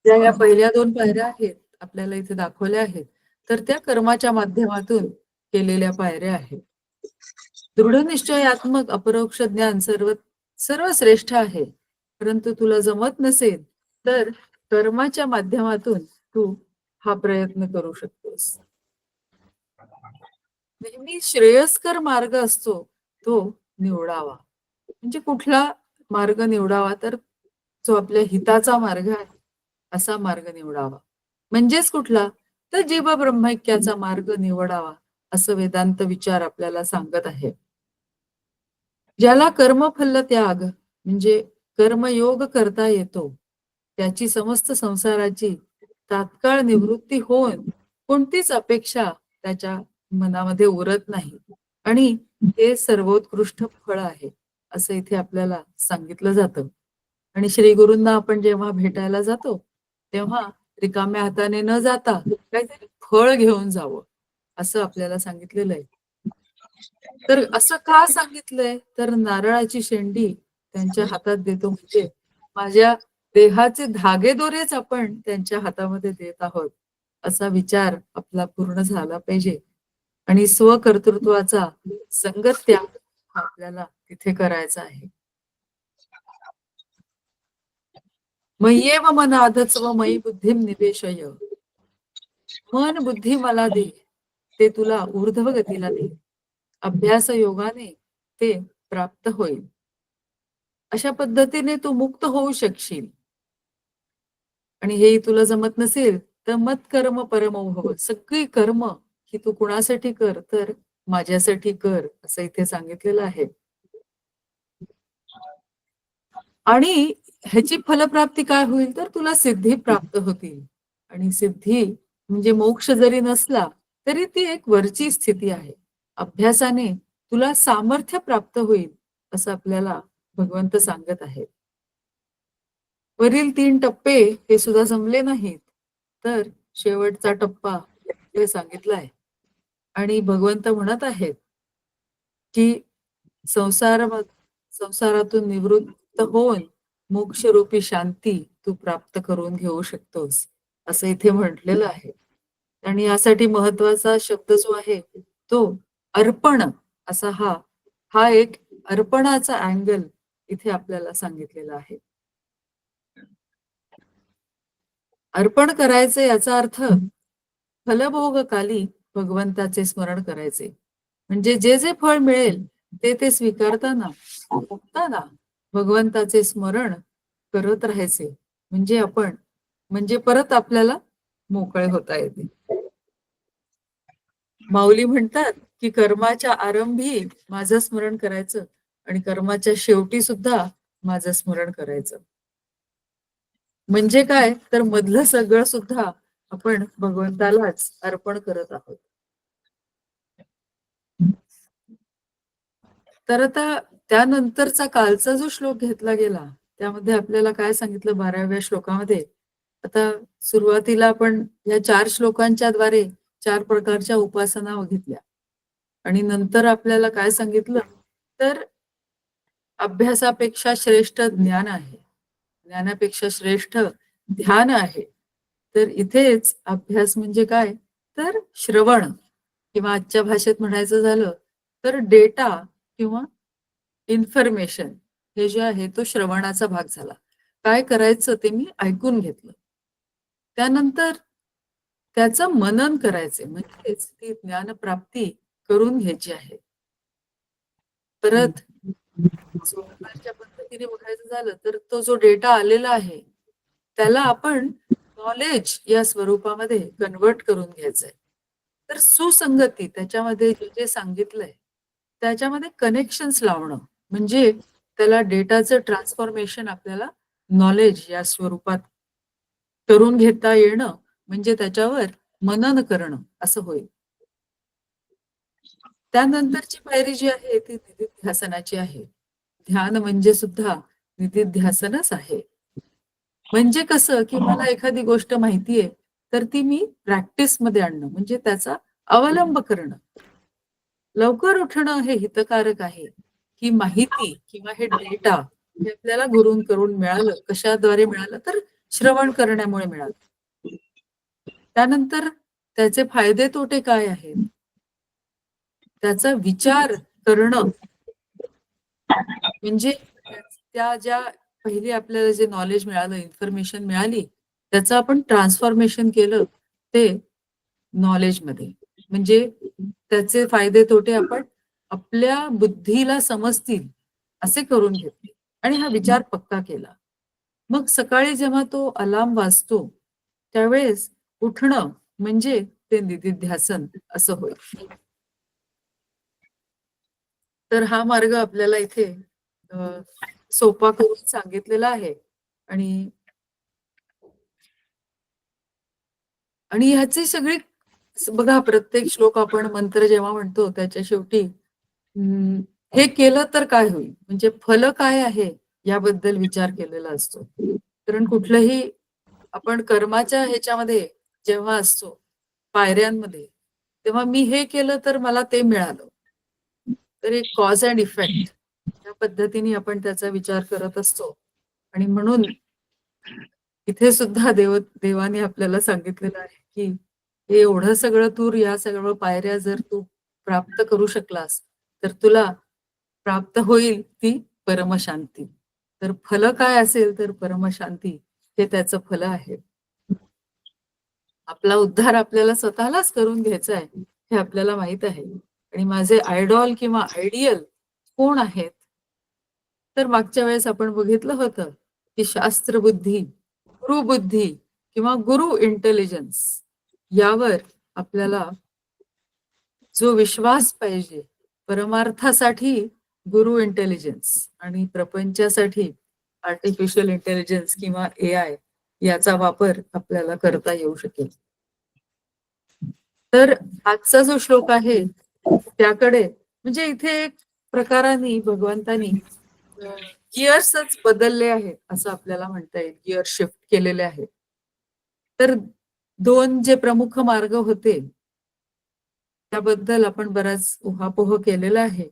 या पहिल्या 2 पायऱ्या आहेत, आपल्याला इथे दाखवल्या आहेत. तर त्या कर्माच्या माध्यमातून केलेल्या पायऱ्या आहेत. दृढनिश्चयात्मक अपरोक्ष ज्ञान सर्वश्रेष्ठ आहे. परंतु तुला जमत नसेल, तर कर्माच्या माध्यमातून तू हा प्रयत्न करू शकतोस. नेहमी श्रेयस्कर मार्ग असतो तो निवडावा. म्हणजे कुठला मार्ग निवडावा, तर जो आपल्या हिताचा मार्ग आहे असा मार्ग निवडावा. म्हणजेच कुठला, तर जीव ब्रह्मैक्याचा मार्ग निवडावा, असं वेदांत विचार आपल्याला सांगत आहे. ज्याला कर्मफल त्याग म्हणजे कर्मयोग करता येतो, त्याची समस्त संसाराची तात्काळ निवृत्ती होऊन कोणतीच अपेक्षा त्याच्या मनामध्ये उरत नाही. आणि हे सर्वोत्कृष्ट फळ आहे, असं इथे आपल्याला सांगितलं जातं. आणि श्री गुरूंना आपण जेव्हा भेटायला जातो, तेव्हा रिकाम्या हाताने न जाता काहीतरी फळ घेऊन जावं, असं आपल्याला सांगितलेलं आहे. तर असं का सांगितलंय, तर नारळाची शेंडी त्यांच्या हातात देतो म्हणजे माझ्या देहाचे धागेदोरेच आपण त्यांच्या हातामध्ये देत आहोत, असा विचार आपला पूर्ण झाला पाहिजे. आणि स्वकर्तृत्वाचा संगत त्याग हा आपल्याला तिथे करायचा आहे. मय्येव मन आधत्स्व मयी बुद्धिम निवेशय. मन बुद्धी मला दे, ते तुला ऊर्ध्व गतीला दे. अभ्यास योगाने ते प्राप्त होईल. अशा पद्धतीने तू मुक्त होऊ शकशील. आणि हे तुला जमत नसेल, तर मत कर्म परमो भव. सगळी कर्म ही तू कुणासाठी कर, तर माझ्यासाठी कर, असं इथे सांगितलेलं आहे. आणि ह्याची फलप्राप्ती काय होईल, तर तुला सिद्धी प्राप्त होतील. आणि सिद्धी म्हणजे मोक्ष जरी नसला तरी ती एक वरची स्थिती आहे. अभ्यासाने तुला सामर्थ्य प्राप्त होईल, असं आपल्याला भगवंत सांगत आहेत. वरील 3 टप्पे हे सुद्धा जमले नाहीत तर शेवटचा टप्पा इथे सांगितला आहे. आणि भगवंत म्हणत आहेत की संसार संसारातून निवृत्त होऊन मोक्षरूपी शांती तू प्राप्त करून घेऊ शकतोस, असं इथे म्हटलेलं आहे. आणि यासाठी महत्वाचा शब्द जो आहे तो अर्पण असा हा हा एक अर्पणाचा अँगल इथे आपल्याला सांगितलेला आहे. अर्पण करायचे याचा अर्थ फलभोगकाली भगवंताचे स्मरण करायचे. म्हणजे जे जे फळ मिळेल ते ते स्वीकारताना भोगताना भगवंताचे स्मरण करत राहायचे. म्हणजे परत आपल्याला मोकळे होता येते. माऊली म्हणतात की कर्माच्या आरंभी माझं स्मरण करायचं आणि कर्माच्या शेवटी सुद्धा माझं स्मरण करायचं. म्हणजे काय, तर मधलं सगळं सुद्धा आपण भगवंतालाच अर्पण करत आहोत. तर आता त्यानंतरचा कालचा जो श्लोक घेतला गेला त्यामध्ये आपल्याला काय सांगितलं 12व्या श्लोकामध्ये. आता सुरुवातीला आपण या 4 श्लोकांच्या द्वारे 4 प्रकारच्या उपासना घेतल्या आणि नंतर आपल्याला काय सांगितलं, तर अभ्यासापेक्षा श्रेष्ठ ज्ञान आहे, ज्ञानापेक्षा श्रेष्ठ ध्यान आहे. तर इथेच अभ्यास म्हणजे काय, तर श्रवण किंवा आजच्या भाषेत म्हणायचं झालं तर डेटा किंवा इन्फॉर्मेशन हे जे आहे तो श्रवणाचा भाग झाला. काय करायचं ते मी ऐकून घेतलं. त्यानंतर त्याचं मनन करायचे, म्हणजेच ती ज्ञानप्राप्ती करून घ्यायची आहे. परत सोमवारच्या पद्धतीने बघायचं झालं तर तो जो डेटा आलेला आहे त्याला आपण नॉलेज या स्वरूपामध्ये कन्वर्ट करून घ्यायचंय. तर सुसंगती त्याच्यामध्ये जे जे सांगितलंय त्याच्यामध्ये कनेक्शन्स लावणं म्हणजे त्याला डेटाचं ट्रान्सफॉर्मेशन आपल्याला नॉलेज या स्वरूपात करून घेता येणं म्हणजे त्याच्यावर मनन करणं असं होईल. त्यानंतरची पायरी जी आहे ती निधिध्यासनाची आहे. ध्यान म्हणजे सुद्धा निधिध्यासनच आहे. म्हणजे कसं, की मला एखादी गोष्ट माहितीये तर ती मी प्रॅक्टिस मध्ये आणणं म्हणजे त्याचा अवलंब करणं. लवकर उठणं हे हितकारक आहे. ही माहिती किंवा हे डेटा हे आपल्याला गुरूंकडून मिळालं. कशाद्वारे मिळालं, तर श्रवण करण्यामुळे मिळालं. त्यानंतर त्याचे फायदे तोटे काय आहेत त्याचा विचार करणं म्हणजे त्या ज्या पहिले आपल्याला जे नॉलेज मिळालं, इन्फॉर्मेशन मिळाली त्याचं आपण ट्रान्सफॉर्मेशन केलं ते नॉलेजमध्ये. म्हणजे त्याचे फायदे तोटे आपण आपल्या बुद्धीला समजतील असे करून घेतले आणि हा विचार पक्का केला. मग सकाळी जेव्हा तो अलार्म वाजतो त्यावेळेस उठणं म्हणजे ते निधिध्यासन असं होईल. तर हा मार्ग आपल्याला इथे सोपा करून सांगितलेला आहे. आणि आणि ह्याची सगळी बघा प्रत्येक श्लोक आपण मंत्र जेव्हा म्हणतो त्याच्या शेवटी हे केलं तर काय होईल म्हणजे फल काय आहे याबद्दल विचार केलेला असतो. कारण कुठलंही आपण कर्माच्या ह्याच्यामध्ये जेव्हा असतो पायऱ्यांमध्ये तेव्हा मी हे केलं तर मला ते मिळालं. तर एक कॉज अँड इफेक्ट या पद्धतीने आपण त्याचा विचार करत असतो. आणि म्हणून इथे सुद्धा देवाने आपल्याला सांगितलेलं आहे की हे एवढं सगळं तू या सगळं पायऱ्या जर तू प्राप्त करू शकलास तर तुला प्राप्त होईल ती परमशांती. तर फल काय असेल तर परमशांती हे त्याचं फल आहे. आपला उद्धार आपल्याला स्वतःलाच करून घ्यायचा आहे हे आपल्याला माहित आहे. आणि माझे आयडॉल किंवा आयडियल कोण आहेत, तर मागच्या वेळेस आपण बघितलं होतं की शास्त्रबुद्धी, गुरुबुद्धी किंवा गुरु इंटेलिजन्स यावर आपल्याला जो विश्वास पाहिजे, परमार्थासाठी गुरु इंटेलिजन्स आणि प्रपंचासाठी आर्टिफिशियल इंटेलिजन्स किंवा AI याचा वापर आपल्याला करता येऊ शकेल. तर आजचा जो श्लोक आहे त्याकडे म्हणजे इथे एक प्रकाराने भगवंतानी गिअर्सच बदलले आहेत असं आपल्याला म्हणता येईल. गिअर शिफ्ट केलेले आहेत. तर दोन जे प्रमुख मार्ग होते त्याबद्दल आपण बराच उहापोह केलेला आहे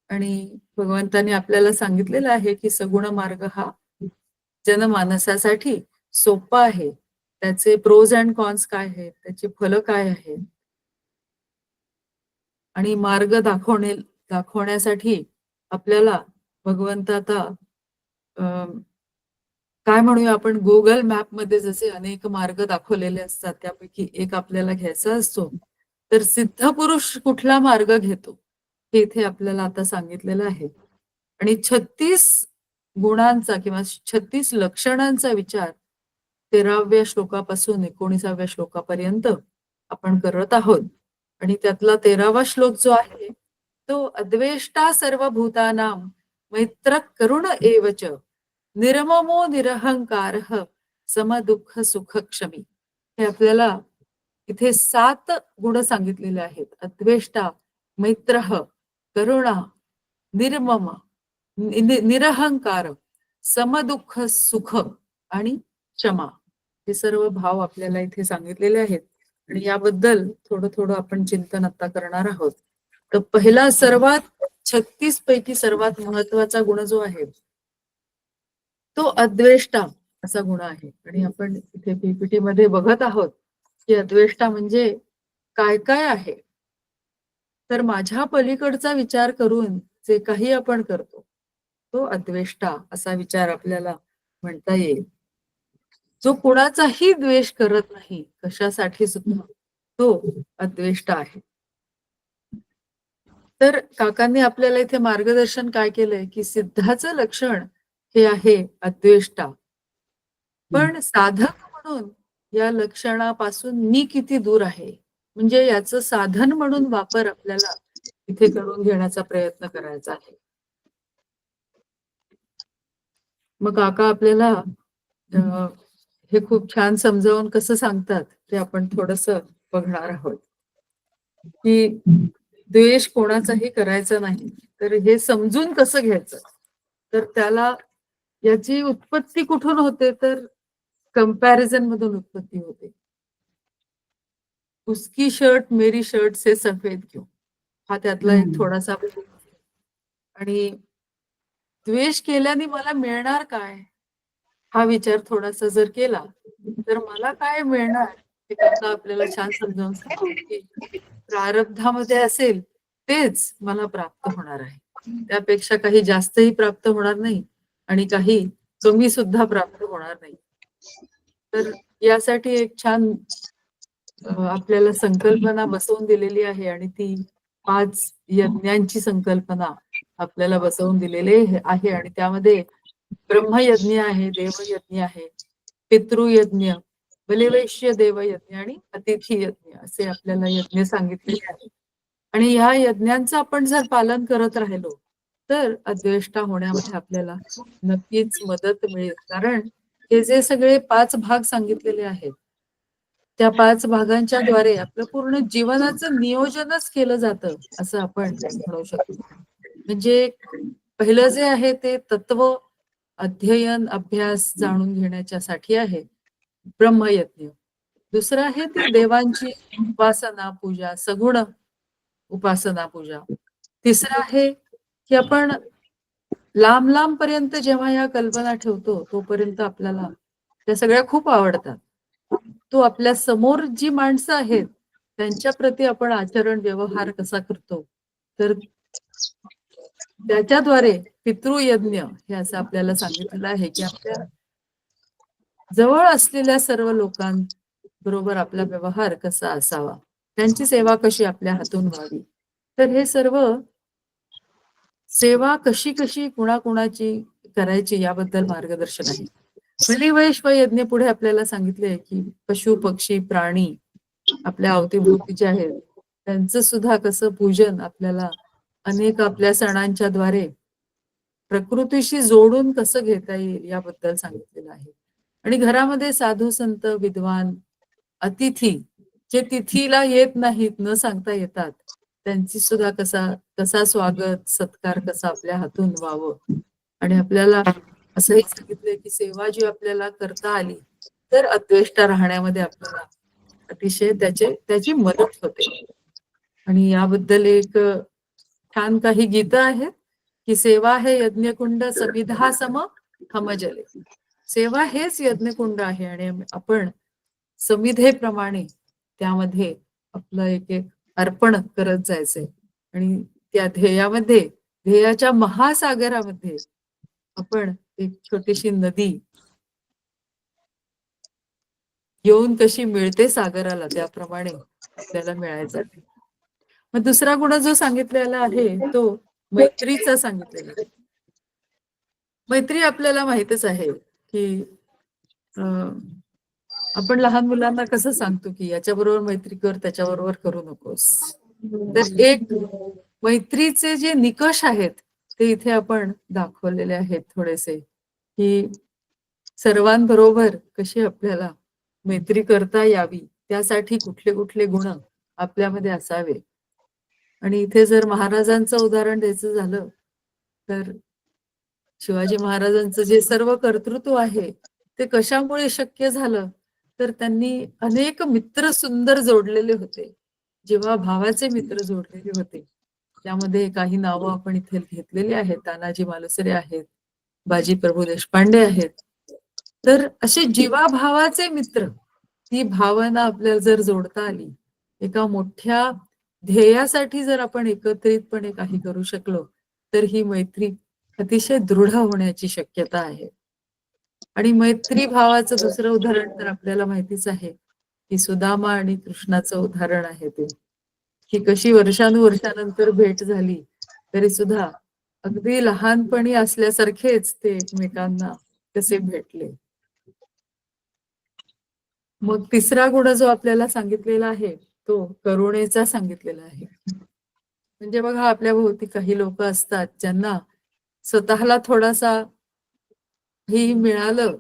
आणि भगवंतानी आपल्याला सांगितलेलं आहे की सगुण मार्ग हा जनमानसासाठी सोपा आहे. त्याचे प्रोज अँड कॉन्स काय आहेत, त्याची फलं काय आहेत आणि मार्ग दाखवण्यासाठी आपल्याला भगवंत आता काय म्हणूया आपण गुगल मॅप मध्ये जसे अनेक मार्ग दाखवलेले असतात त्यापैकी एक आपल्याला घ्यायचा असतो. तर सिद्ध पुरुष कुठला मार्ग घेतो हे इथे आपल्याला आता सांगितलेलं आहे. आणि 36 गुणांचा किंवा 36 लक्षणांचा विचार 13व्या श्लोकापासून 19व्या श्लोकापर्यंत आपण करत आहोत. आणि त्यातला 13वा श्लोक जो आहे तो अद्वेष्टा सर्वभूतानां मैत्र करुण एवच निर्ममो निरहंकारः समदुःख सुख क्षमी. हे आपल्याला इथे 7 गुण सांगितलेले आहेत. अद्वेष्टा, मैत्रः, करुणा, निर्मम, निरहंकार, समदुःख सुख आणि क्षमा हे सर्व भाव आपल्याला इथे सांगितलेले आहेत. आणि याबद्दल थोडं आपण चिंतन आता करणार आहोत. तर पहिला सर्वात 36 पैकी सर्वात महत्वाचा गुण जो आहे तो अद्वेष्टा असा गुण आहे. आणि आपण इथे पीपीटी मध्ये बघत आहोत की अद्वेष्टा म्हणजे काय काय आहे. तर माझ्या पलीकडचा विचार करून जे काही आपण करतो तो अद्वेष्टा असा विचार आपल्याला म्हणता येईल. जो कुणाचाही द्वेष करत नाही कशासाठी सुद्धा तो अद्वेष्टा आहे. तर काकांनी आपल्याला इथे मार्गदर्शन काय केलंय की सिद्धाचं लक्षण हे आहे अद्वेष्टा. पण साधक म्हणून या लक्षणापासून मी किती दूर आहे म्हणजे याचं साधन म्हणून वापर आपल्याला इथे करून घेण्याचा प्रयत्न करायचा आहे. मग काका आपल्याला हे खूप छान समजावून कसं सांगतात ते आपण थोडस बघणार आहोत की द्वेष कोणाचाही करायचा नाही. तर हे समजून कसं घ्यायचं तर त्याला याची उत्पत्ती कुठून होते तर कंपॅरिझन मधून उत्पत्ती होते. उसकी शर्ट मेरी शर्ट से सफेद क्यों हा त्यातला एक थोडासा. आणि द्वेष केल्याने मला मिळणार काय हा विचार थोडासा जर केला तर मला काय मिळणार हे काका आपल्याला छान समजावून सांगतात की प्रारब्धामध्ये असेल तेच मला प्राप्त होणार आहे. त्यापेक्षा काही जास्तही प्राप्त होणार नाही आणि काही कमी सुद्धा प्राप्त होणार नाही. तर यासाठी एक छान आपल्याला संकल्पना बसवून दिलेली आहे आणि ती 5 यज्ञांची संकल्पना आपल्याला बसवून दिलेली आहे. आणि त्यामध्ये ब्रह्मयज्ञ आहे, देवयज्ञ आहे, पितृयज्ञ, बलिवैश्य देवयज्ञ आणि अतिथी यज्ञ असे आपल्याला यज्ञ सांगितलेले आहेत. आणि ह्या यज्ञांचं आपण जर पालन करत राहिलो तर अद्वेष्टा होण्यामध्ये आपल्याला नक्कीच मदत मिळेल. कारण हे जे सगळे 5 भाग सांगितलेले आहेत त्या 5 भागांच्या द्वारे आपलं पूर्ण जीवनाचं नियोजनच केलं जातं असं आपण म्हणू शकतो. म्हणजे पहिलं जे आहे ते तत्व अध्ययन अभ्यास जाणून घेण्याच्यासाठी आहे ब्रह्मयज्ञ. दुसरं आहे ती देवांची उपासना पूजा सगुण उपासना पूजा. तिसरं आहे की आपण लांब पर्यंत जेव्हा या कल्पना ठेवतो तोपर्यंत आपल्याला त्या सगळ्या खूप आवडतात. तो आपल्या समोर जी माणसं आहेत त्यांच्या प्रती आपण आचरण व्यवहार कसा करतो तर त्याच्याद्वारे पितृयज्ञ हे असं आपल्याला सांगितलेलं आहे की आपल्या जवळ असलेल्या सर्व लोकांबरोबर आपला व्यवहार कसा असावा, त्यांची सेवा कशी आपल्या हातून व्हावी. तर हे सर्व सेवा कशी कुणाकुणाची करायची याबद्दल मार्गदर्शन आहे. बलिवैश्व यज्ञ पुढे आपल्याला सांगितले की पशु पक्षी प्राणी आपल्या अवतीभोवती जे आहेत त्यांचं सुद्धा कसं पूजन आपल्याला अनेक आपल्या सणांच्या द्वारे प्रकृतीशी जोडून कसं घेता येईल याबद्दल सांगितलेलं आहे. आणि घरामध्ये साधू संत विद्वान अतिथी जे तिथीला येत नाहीत, न सांगता येतात, त्यांची सुद्धा कसा स्वागत सत्कार कसा आपल्या हातून व्हावं. आणि आपल्याला असंही सांगितलंय की सेवा जी आपल्याला करता आली तर अद्वेष्टा राहण्यामध्ये आपल्याला अतिशय त्याची मदत होते. आणि याबद्दल एक छान काही गीतं आहेत की सेवा हे यज्ञकुंड समिधा सम खमजले. सेवा हेच यज्ञकुंड आहे आणि आपण समिधेप्रमाणे त्यामध्ये आपलं एक एक अर्पण करत जायचंय. आणि त्या ध्येयाच्या महासागरामध्ये आपण एक छोटीशी नदी येऊन कशी मिळते सागराला, त्याप्रमाणे आपल्याला मिळायचं आहे. मग दुसरा गुण जो सांगितलेला आहे तो मैत्रीचा सांगितलेला आहे. मैत्री आपल्याला माहितच आहे की आपण लहान मुलांना कसं सांगतो की याच्याबरोबर मैत्री कर, त्याच्याबरोबर करू नकोस. तर एक मैत्रीचे जे निकष आहेत ते इथे आपण दाखवलेले आहेत थोडेसे, की सर्वांबरोबर कशी आपल्याला मैत्री करता यावी, त्यासाठी कुठले कुठले गुण आपल्यामध्ये असावे. आणि इथे जर महाराजांचं उदाहरण द्यायचं झालं तर शिवाजी महाराजांचं जे सर्व कर्तृत्व आहे ते कशामुळे शक्य झालं, तर त्यांनी अनेक मित्र सुंदर जोडलेले होते. जेव्हा भावाचे मित्र जोडलेले होते, त्यामध्ये काही नावं आपण इथे घेतलेली आहेत. तानाजी मालुसरे आहेत, बाजी प्रभू देशपांडे आहेत. तर असे जीवाभावाचे मित्र, ती भावना आपल्याला जर जोडता आली, एका मोठ्या ध्येयासाठी जर आपण एकत्रितपणे काही करू शकलो, तर ही मैत्री अतिशय दृढ होण्याची शक्यता आहे. आणि मैत्री भावाचं दुसरं उदाहरण तर आपल्याला माहितीच आहे की सुदामा आणि कृष्णाचं उदाहरण आहे ते, की कशी वर्षानुवर्षानंतर भेट झाली तरी सुद्धा अगदी लहानपणी असल्यासारखेच ते एकमेकांना कसे भेटले. मग तिसरा गुण जो आपल्याला सांगितलेला आहे तो करुणेचा सांगितलेला आहे. म्हणजे बघा, आपल्या भोवती काही लोक असतात ज्यांना स्वतःला थोडासा ही मिळालं,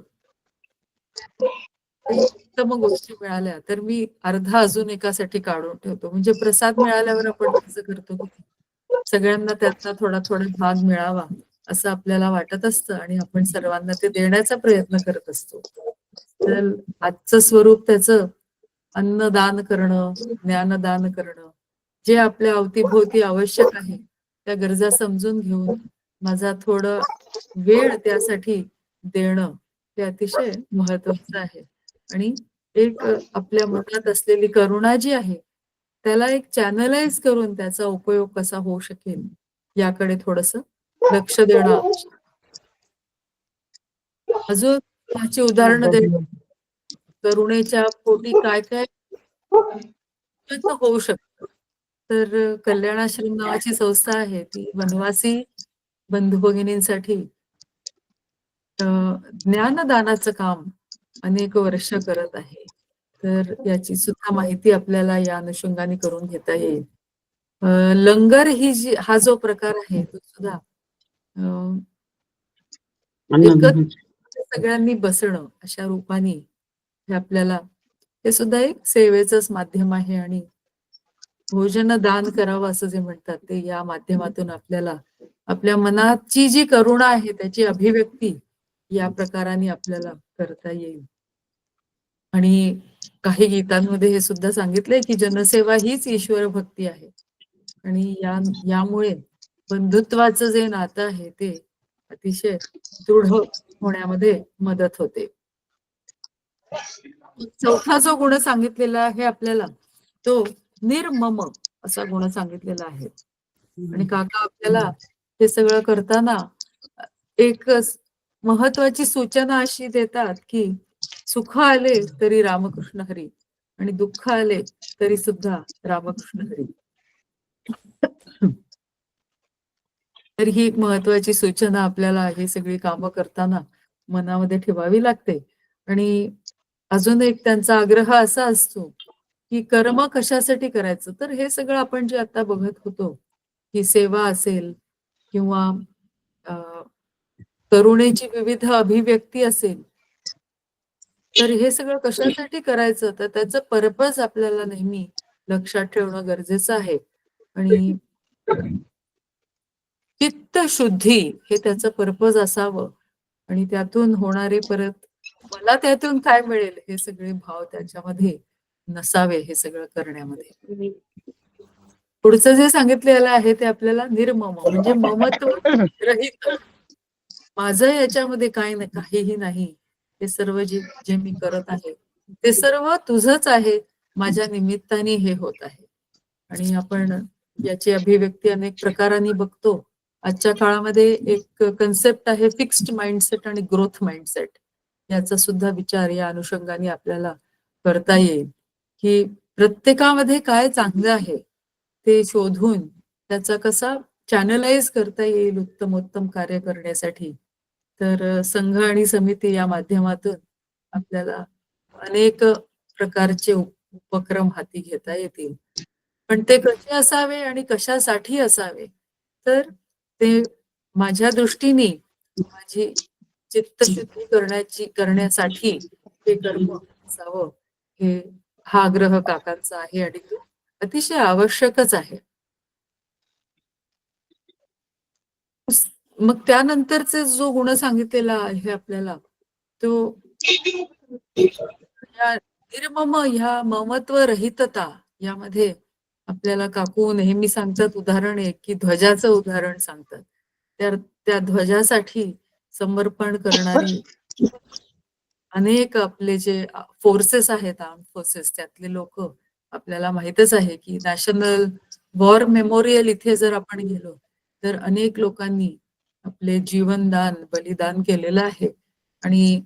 उत्तम गोष्टी मिळाल्या तर मी अर्धा अजून एकासाठी काढून ठेवतो. म्हणजे प्रसाद मिळाल्यावर आपण कसं करतो की सगळ्यांना त्यातला थोडा थोडा भाग मिळावा असं आपल्याला वाटत असतं आणि आपण सर्वांना ते देण्याचा प्रयत्न करत असतो. तर आजचं स्वरूप त्याचं अन्नदान करणं, ज्ञानदान करणं, जे आपल्या अवतीभोवती आवश्यक आहे त्या गरजा समजून घेऊन माझा थोडं वेळ त्यासाठी देणं हे अतिशय महत्वाचं आहे. आणि एक आपल्या मनात असलेली करुणा जी आहे त्याला एक चॅनलाइज करून त्याचा उपयोग कसा होऊ शकेल याकडे थोडस लक्ष देणं आवश्यक. अजून ह्याची उदाहरणं द्यायची, करुणेच्या पोटी काय काय होऊ शकतं. तर कल्याणाश्रम नावाची संस्था आहे, ती वनवासी बंधू भगिनींसाठी ज्ञानदानाचं काम अनेक वर्ष करत आहे. तर याची सुद्धा माहिती आपल्याला या अनुषंगाने करून घेता येईल. लंगर हा जो प्रकार आहे तो सुद्धा एकत्र सगळ्यांनी बसणं अशा रूपाने हे आपल्याला, हे सुद्धा एक सेवेचंच माध्यम आहे. आणि भोजन दान करावं असं जे म्हणतात ते या माध्यमातून आपल्याला आपल्या मनाची जी करुणा आहे त्याची अभिव्यक्ती या प्रकाराने आपल्याला करता येईल. आणि काही गीतांमध्ये हे सुद्धा सांगितलंय की जनसेवा हीच ईश्वर भक्ती आहे. आणि यामुळे बंधुत्वाचं जे नातं आहे ते अतिशय दृढ होण्यामध्ये मदत होते. चौथा जो गुण सांगितलेला आहे आपल्याला तो निर्मम असा गुण सांगितलेला आहे. आणि काका आपल्याला हे सगळं करताना एक महत्वाची सूचना अशी देतात की सुख आले तरी रामकृष्ण हरी आणि दुःख आले तरी सुद्धा रामकृष्ण हरी. तर ही एक महत्वाची सूचना आपल्याला ही सगळी कामं करताना मनामध्ये ठेवावी लागते. आणि अजून एक त्यांचा आग्रह असा असतो की कर्म कशासाठी करायचं. तर हे सगळं आपण जे आता बघत होतो, की सेवा असेल किंवा अ, करुणेची विविध अभिव्यक्ती असेल, तर हे सगळं कशासाठी करायचं, तर त्याचं पर्पज आपल्याला नेहमी लक्षात ठेवणं गरजेचं आहे. आणि चित्त शुद्धी हे त्याचं पर्पज असावं आणि त्यातून होणारे परत मला त्यातून काय मिळेल हे सगळे भाव त्याच्यामध्ये नसावे हे सगळं करण्यामध्ये. पुढचं जे सांगितलेलं आहे ते आपल्याला निर्मम म्हणजे ममत्व रहित. माझं याच्यामध्ये काय नाही, काहीही नाही. हे सर्व जे मी करत आहे ते सर्व तुझंच आहे. माझ्या निमित्ताने हे होत आहे. आणि आपण याची अभिव्यक्ती अनेक प्रकारांनी बघतो. आजच्या काळामध्ये एक कन्सेप्ट आहे फिक्स्ड माइंडसेट आणि ग्रोथ माइंडसेट. याचा सुद्धा विचार या अनुषंगाने आपल्याला करता येईल, की प्रत्येकामध्ये काय चांगलं आहे ते शोधून त्याचा कसा चॅनलाइज करता येईल उत्तमोत्तम कार्य करण्यासाठी. तर संघ आणि समिती या माध्यमातून आपल्याला अनेक प्रकारचे उपक्रम हाती घेता येतील. पण ते कसे असावे आणि कशासाठी असावे, तर ते माझ्या दृष्टीने माझी चित्तशुद्धी करण्यासाठी हे कर्म असावं, हे हा आग्रह काकांचा आहे आणि तो अतिशय आवश्यकच आहे. मग त्यानंतरचे जो गुण सांगितलेला आहे आपल्याला, तो या निर्मम ह्या ममत्व रहितता यामध्ये आपल्याला काकू नेहमी सांगतात उदाहरण आहे, की ध्वजाचं उदाहरण सांगतात. तर त्या ध्वजासाठी समर्पण करणारी अनेक आपले जे फोर्सेस आहेत, आर्म फोर्सेस त्यातले लोक आपल्याला माहितच आहे, की नॅशनल वॉर मेमोरियल इथे जर आपण गेलो, तर अनेक लोकांनी आपले जीवनदान, बलिदान केलेलं आहे. आणि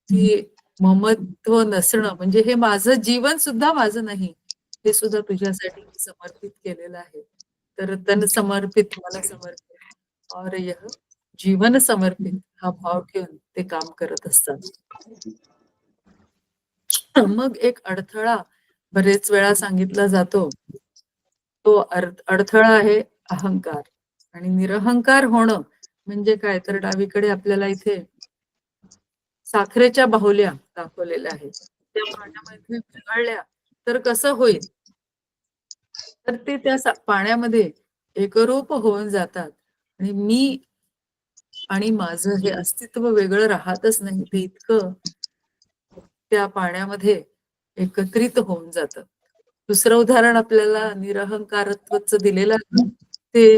ती ममत्व नसणं म्हणजे हे माझं जीवन सुद्धा माझं नाही, हे सुद्धा तुझ्यासाठी मी समर्पित केलेलं आहे. तर तन समर्पित, मन समर्पित और यह जीवन समर्पित हा भाव ठेवून ते काम करत असतात. मग एक अडथळा बरेच वेळा सांगितला जातो. तो अडथळा आहे अहंकार. आणि निरहंकार होणं म्हणजे काय, तर डावीकडे आपल्याला इथे साखरेच्या बाहुल्या दाखवलेल्या आहेत. त्या पाण्यामध्ये विरघळल्या तर कसं होईल? तर ते त्या पाण्यामध्ये एकरूप होऊन जातात आणि मी आणि माझं हे अस्तित्व वेगळं राहतच नाही. ते इतकं त्या पाण्यामध्ये एकत्रित होऊन जातं. दुसरं उदाहरण आपल्याला निरहंकारत्वाचं दिलेलं आहे. ते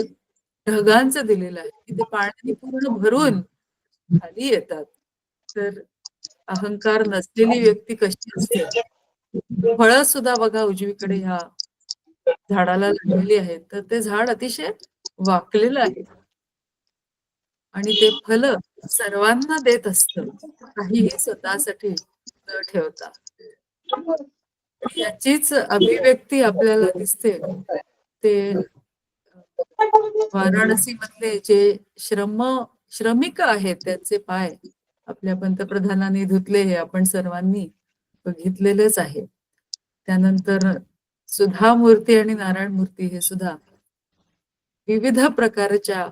ढगांचं दिलेलं आहे, की ते पाण्याने पूर्ण भरून खाली येतात. तर अहंकार नसलेली व्यक्ती कशी असते? फळं सुद्धा बघा उजवीकडे ह्या झाडाला लागलेली आहेत. तर ते झाड अतिशय वाकलेलं आहे आणि ते फलं सर्वांना देत असतं. काहीही स्वतःसाठी न ठेवता. याचीच अभिव्यक्ती आपल्याला दिसते. ते वाराणसी मधले जे श्रमिक आहेत त्यांचे पाय आपल्या पंतप्रधानांनी धुतले हे आपण सर्वांनी बघितलेलेच आहे. त्यानंतर सुधा मूर्ती आणि नारायण मूर्ती हे सुद्धा विविध प्रकारच्या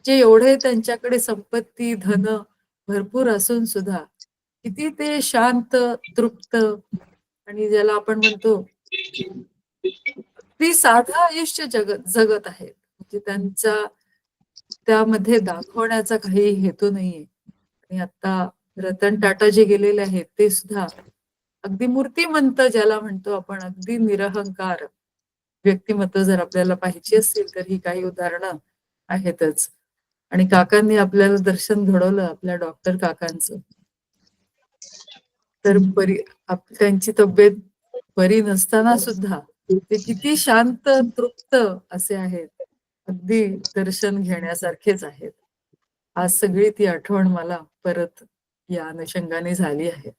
जे एवढे त्यांच्याकडे संपत्ती धन भरपूर असून सुद्धा किती ते शांत तृप्त आणि ज्याला आपण म्हणतो अगदी साधं आयुष्य जगत आहेत. म्हणजे त्यांचा त्यामध्ये दाखवण्याचा काही हेतू नाहीये. आणि आता रतन टाटा जे गेलेले आहेत ते सुद्धा अगदी मूर्तिमंत ज्याला म्हणतो आपण, अगदी निरहंकार व्यक्तिमत्व जर आपल्याला पाहिजे असतील तर ही काही उदाहरणं आहेतच. आणि काकांनी आपल्याला दर्शन घडवलं आपल्या डॉक्टर काकांचं. तर त्यांची तब्येत बरी नसताना सुद्धा ते किती शांत तृप्त असे आहेत. अगदी दर्शन घेण्यासारखेच आहेत. आज सगळी ती आठवण मला परत या अनुषंगाने झाली आहे.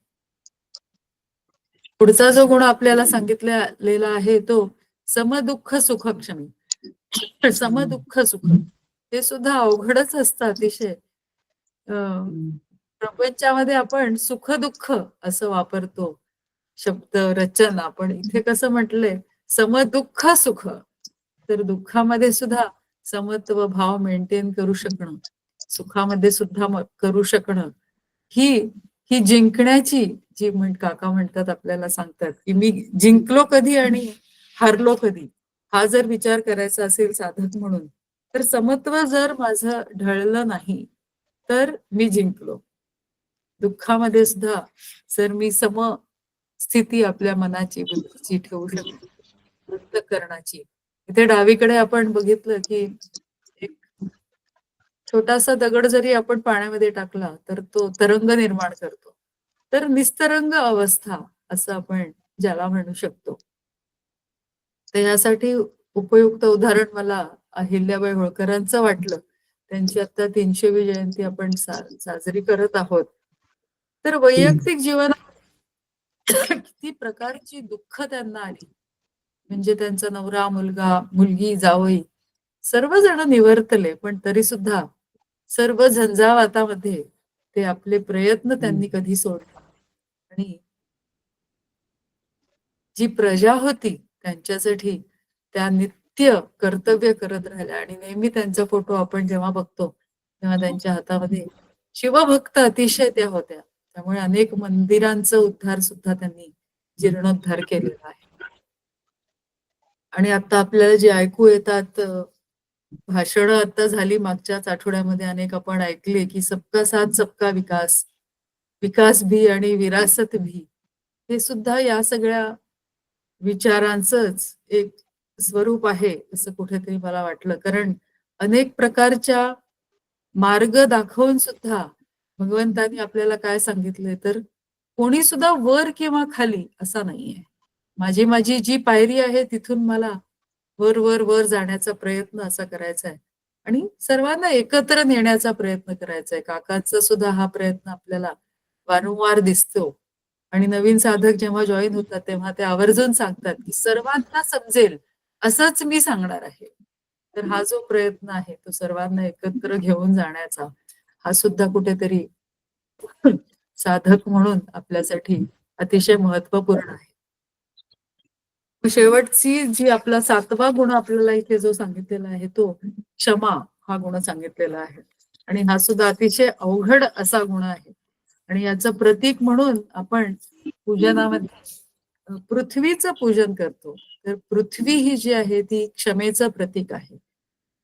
पुढचा जो गुण आपल्याला सांगितलेला आहे तो समदुःख सुखक्षमी. समदुःख सुख हे सुद्धा अवघडच असतं अतिशय. प्रपंचामध्ये आपण सुख दुःख असं वापरतो. शब्द रचना. पण इथे कसं म्हटलंय, समदुःख सुख. तर दुःखामध्ये सुद्धा समत्व भाव मेंटेन करू शकणं, सुखामध्ये सुद्धा करू शकणं, ही ही जिंकण्याची जी काका म्हणतात, आपल्याला सांगतात की मी जिंकलो कधी आणि हारलो कधी, हा जर विचार करायचा असेल साधक म्हणून, तर समत्व जर माझं ढळलं नाही तर मी जिंकलो. दुःखामध्ये सुद्धा जर मी सम स्थिती आपल्या मनाची बुद्धीची ठेवू शकतो, अंतःकरणाची. इथे डावीकडे आपण बघितलं की एक छोटासा दगड जरी आपण पाण्यामध्ये टाकला तर तो तरंग निर्माण करतो. तर निस्तरंग अवस्था असं आपण ज्याला म्हणू शकतो. तर यासाठी उपयुक्त उदाहरण मला अहिल्याबाई होळकरांचं वाटलं. त्यांची आता 300वी जयंती आपण साजरी करत आहोत. तर वैयक्तिक जीवनात किती प्रकारची दुःख त्यांना आली. म्हणजे त्यांचा नवरा, मुलगा, मुलगी, जावई सर्वजण निवर्तले, पण तरी सुद्धा सर्व झंझावातामध्ये ते आपले प्रयत्न त्यांनी कधी सोडले. आणि जी प्रजा होती त्यांच्यासाठी त्या नित्य कर्तव्य करत राहिल्या. आणि नेहमी त्यांचा फोटो आपण जेव्हा बघतो तेव्हा त्यांच्या हातामध्ये शिवभक्त अतिशय त्या होत्या. त्यामुळे अनेक मंदिरांचा उद्धार सुद्धा त्यांनी जीर्णोद्धार केलेला आहे. आणि आता आपल्याला जे ऐकू येतात, भाषणं आता झाली मागच्याच आठवड्यामध्ये अनेक आपण ऐकले की सबका साथ सबका विकास, विकास भी आणि विरासत भी, हे सुद्धा या सगळ्या विचारांचंच एक स्वरूप आहे असं कुठेतरी मला वाटलं. कारण अनेक प्रकारच्या मार्ग दाखवून सुद्धा भगवंतांनी आपल्याला काय सांगितलंय, तर कोणी सुद्धा वर किंवा खाली असा नाहीये. माझी माझी जी पायरी आहे तिथून मला वर वर वर जाण्याचा प्रयत्न असा करायचा आहे आणि सर्वांना एकत्र नेण्याचा प्रयत्न करायचा आहे. काकांचा सुद्धा हा प्रयत्न आपल्याला वारंवार दिसतो. आणि नवीन साधक जेव्हा जॉईन होतात तेव्हा ते आवर्जून सांगतात की सर्वांना समजेल असंच मी सांगणार आहे. तर हा जो प्रयत्न आहे तो सर्वांना एकत्र घेऊन जाण्याचा, हा सुद्धा कुठेतरी साधक म्हणून आपल्यासाठी अतिशय महत्वपूर्ण आहे. शेवटची जी आपला 7वा गुण आपल्याला इथे जो सांगितलेला आहे तो क्षमा हा गुण सांगितलेला आहे. आणि हा सुद्धा अतिशय अवघड असा गुण आहे. आणि याचं प्रतीक म्हणून आपण पूजनामध्ये पृथ्वीचं पूजन करतो. तर पृथ्वी ही जी आहे ती क्षमेचं प्रतीक आहे.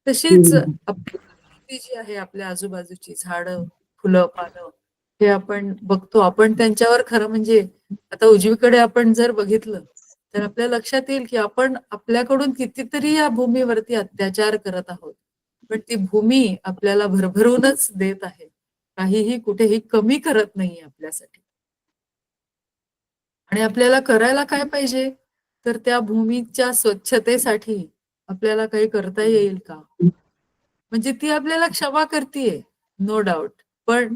तशीच आपली पृथ्वी जी आहे, आपल्या आजूबाजूची झाडं, फुलं, पानं, हे आपण बघतो. आपण त्यांच्यावर खरं म्हणजे आता उजवीकडे आपण जर बघितलं तर आपल्या लक्षात येईल की आपण आपल्याकडून कितीतरी या भूमीवरती अत्याचार करत आहोत. पण ती भूमी आपल्याला भरभरूनच देत आहे. काहीही कुठेही कमी करत नाहीये आपल्यासाठी. आणि आपल्याला करायला काय पाहिजे, तर त्या भूमीच्या स्वच्छतेसाठी आपल्याला काही करता येईल का? म्हणजे ती आपल्याला क्षमा करतीये, नो डाऊट. पण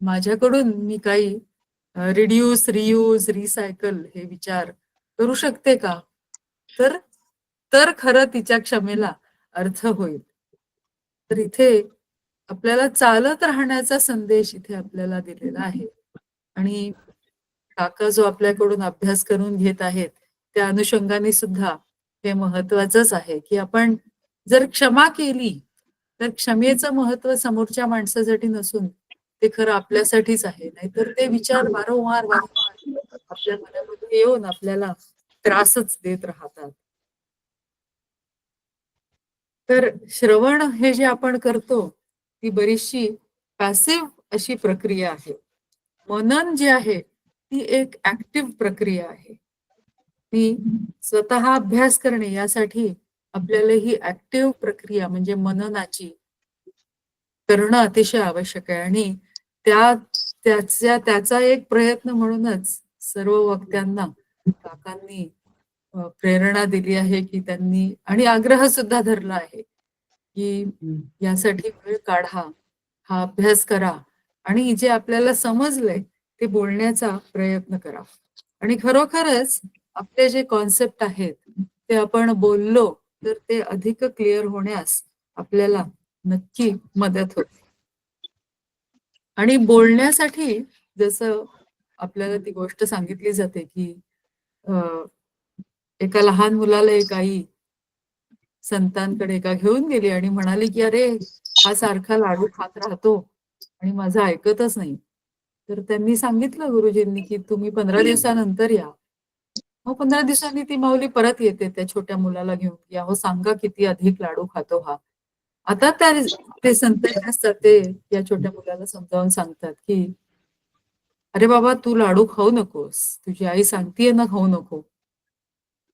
माझ्याकडून मी काही रिड्यूस, रियूज, रिसायकल हे विचार करू शकते का? तर तर खरं तिच्या क्षमेला अर्थ होईल. तर इथे आपल्याला चालत राहण्याचा संदेश इथे आपल्याला दिलेला आहे. आणि काका जो आपल्याकडून अभ्यास करून घेत आहेत त्या अनुषंगाने सुद्धा हे महत्वाचंच आहे की आपण जर क्षमा केली तर क्षमेचं महत्व समोरच्या माणसासाठी नसून ते खरं आपल्यासाठीच आहे. नाहीतर ते विचार वारंवार वारंवार आपल्या मनामध्ये येऊन आपल्याला त्रासच देत राहतात. तर श्रवण हे जे आपण करतो ती बरीचशी पॅसिव्ह अशी प्रक्रिया आहे. मनन जे आहे ती एक ऍक्टिव्ह प्रक्रिया आहे. ती स्वतः अभ्यास करणे यासाठी आपल्याला ही ऍक्टिव्ह प्रक्रिया म्हणजे मननाची करणं अतिशय आवश्यक आहे. आणि त्याचा एक प्रयत्न म्हणूनच सर्व वक्त्यांना काकांनी प्रेरणा दिली आहे की त्यांनी आणि आग्रह सुद्धा धरला आहे की यासाठी वेळ काढा, हा अभ्यास करा आणि जे आपल्याला समजलंय ते बोलण्याचा प्रयत्न करा. आणि खरोखरच आपले जे कॉन्सेप्ट आहेत ते आपण बोललो तर ते अधिक क्लिअर होण्यास आपल्याला नक्की मदत होते. आणि बोलण्यासाठी जसं आपल्याला ती गोष्ट सांगितली जाते की एका लहान मुलाला एक आई संतांकडे एका घेऊन गेली आणि म्हणाली की अरे हा सारखा लाडू खात राहतो आणि माझं ऐकतच नाही. तर त्यांनी सांगितलं गुरुजींनी की तुम्ही 15 दिवसानंतर या. मग 15 दिवसांनी ती माऊली परत येते त्या छोट्या मुलाला घेऊन, की अहो सांगा किती अधिक लाडू खातो हा. आता ते संत जे असतात ते या छोट्या मुलाला समजावून सांगतात की अरे बाबा तू लाडू खाऊ नकोस, तुझी आई सांगतीये ना खाऊ नको.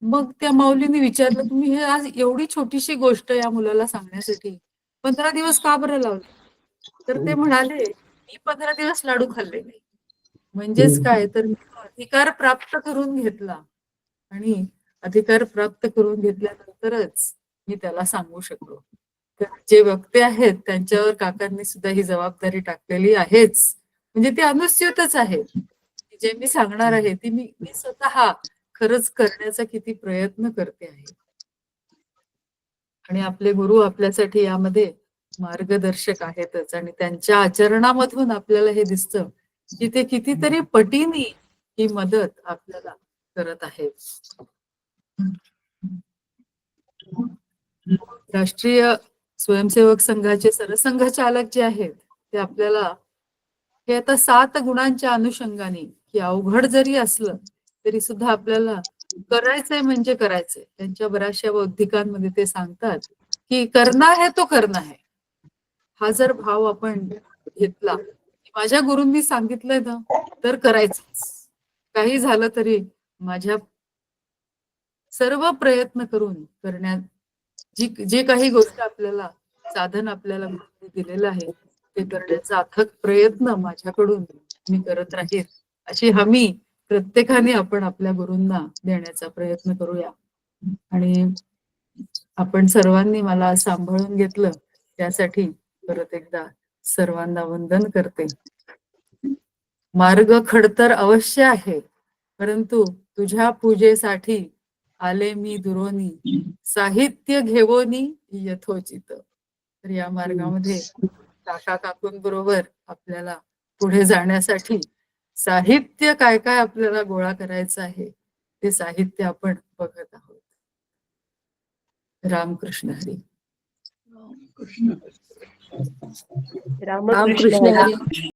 मग त्या माऊलीने विचारलं तुम्ही हे आज एवढी छोटीशी गोष्ट या मुलाला सांगण्यासाठी 15 दिवस का बरं लावले? तर ते म्हणाले मी 15 दिवस लाडू खाल्ले नाही. म्हणजेच काय तर मी तो अधिकार प्राप्त करून घेतला आणि अधिकार प्राप्त करून घेतल्यानंतरच मी त्याला सांगू शकलो. तर जे वक्ते आहेत त्यांच्यावर काकांनी सुद्धा ही जबाबदारी टाकलेली आहेच. म्हणजे ती अनुस्यूतच आहे. जे मी सांगणार आहे ती मी स्वतः खरंच करण्याचा किती प्रयत्न करते आहे. आणि आपले गुरु आपल्यासाठी यामध्ये मार्गदर्शक आहेतच आणि त्यांच्या आचरणामधून आपल्याला हे दिसतं की ते कितीतरी पटीने ही मदत आपल्याला करत आहेत. राष्ट्रीय स्वयंसेवक संघाचे सरसंघचालक जे आहेत ते आपल्याला हे आता 7 गुणांच्या अनुषंगाने की अवघड जरी असलं तरी सुद्धा आपल्याला करायचंय म्हणजे करायचंय. त्यांच्या बऱ्याचशा बौद्धिकांमध्ये ते सांगतात की करना है तो करना है. हा जर भाव आपण घेतला माझ्या गुरूंनी सांगितलंय ना तर करायचंच. काही झालं तरी माझ्या सर्व प्रयत्न करून करण्यात जे काही गोष्ट आपल्याला साधन आपल्याला गुरूंनी दिलेलं आहे ते करण्याचा अथक प्रयत्न माझ्याकडून मी करत राहील अशी हमी प्रत्येकाने आपण आपल्या गुरूंना देण्याचा प्रयत्न करूया. आणि आपण सर्वांनी मला सांभाळून घेतलं त्यासाठी परत एकदा सर्वांना वंदन करते. मार्ग खडतर अवश्य आहे परंतु तुझ्या पूजेसाठी आले मी दुरोनी साहित्य घेवोनी यथोचित. तर या मार्गामध्ये काका काकूंबरोबर आपल्याला पुढे जाण्यासाठी साहित्य काय काय आपल्याला गोळा करायचं आहे ते साहित्य आपण बघत आहोत. रामकृष्ण हरी. रामकृष्ण हरी.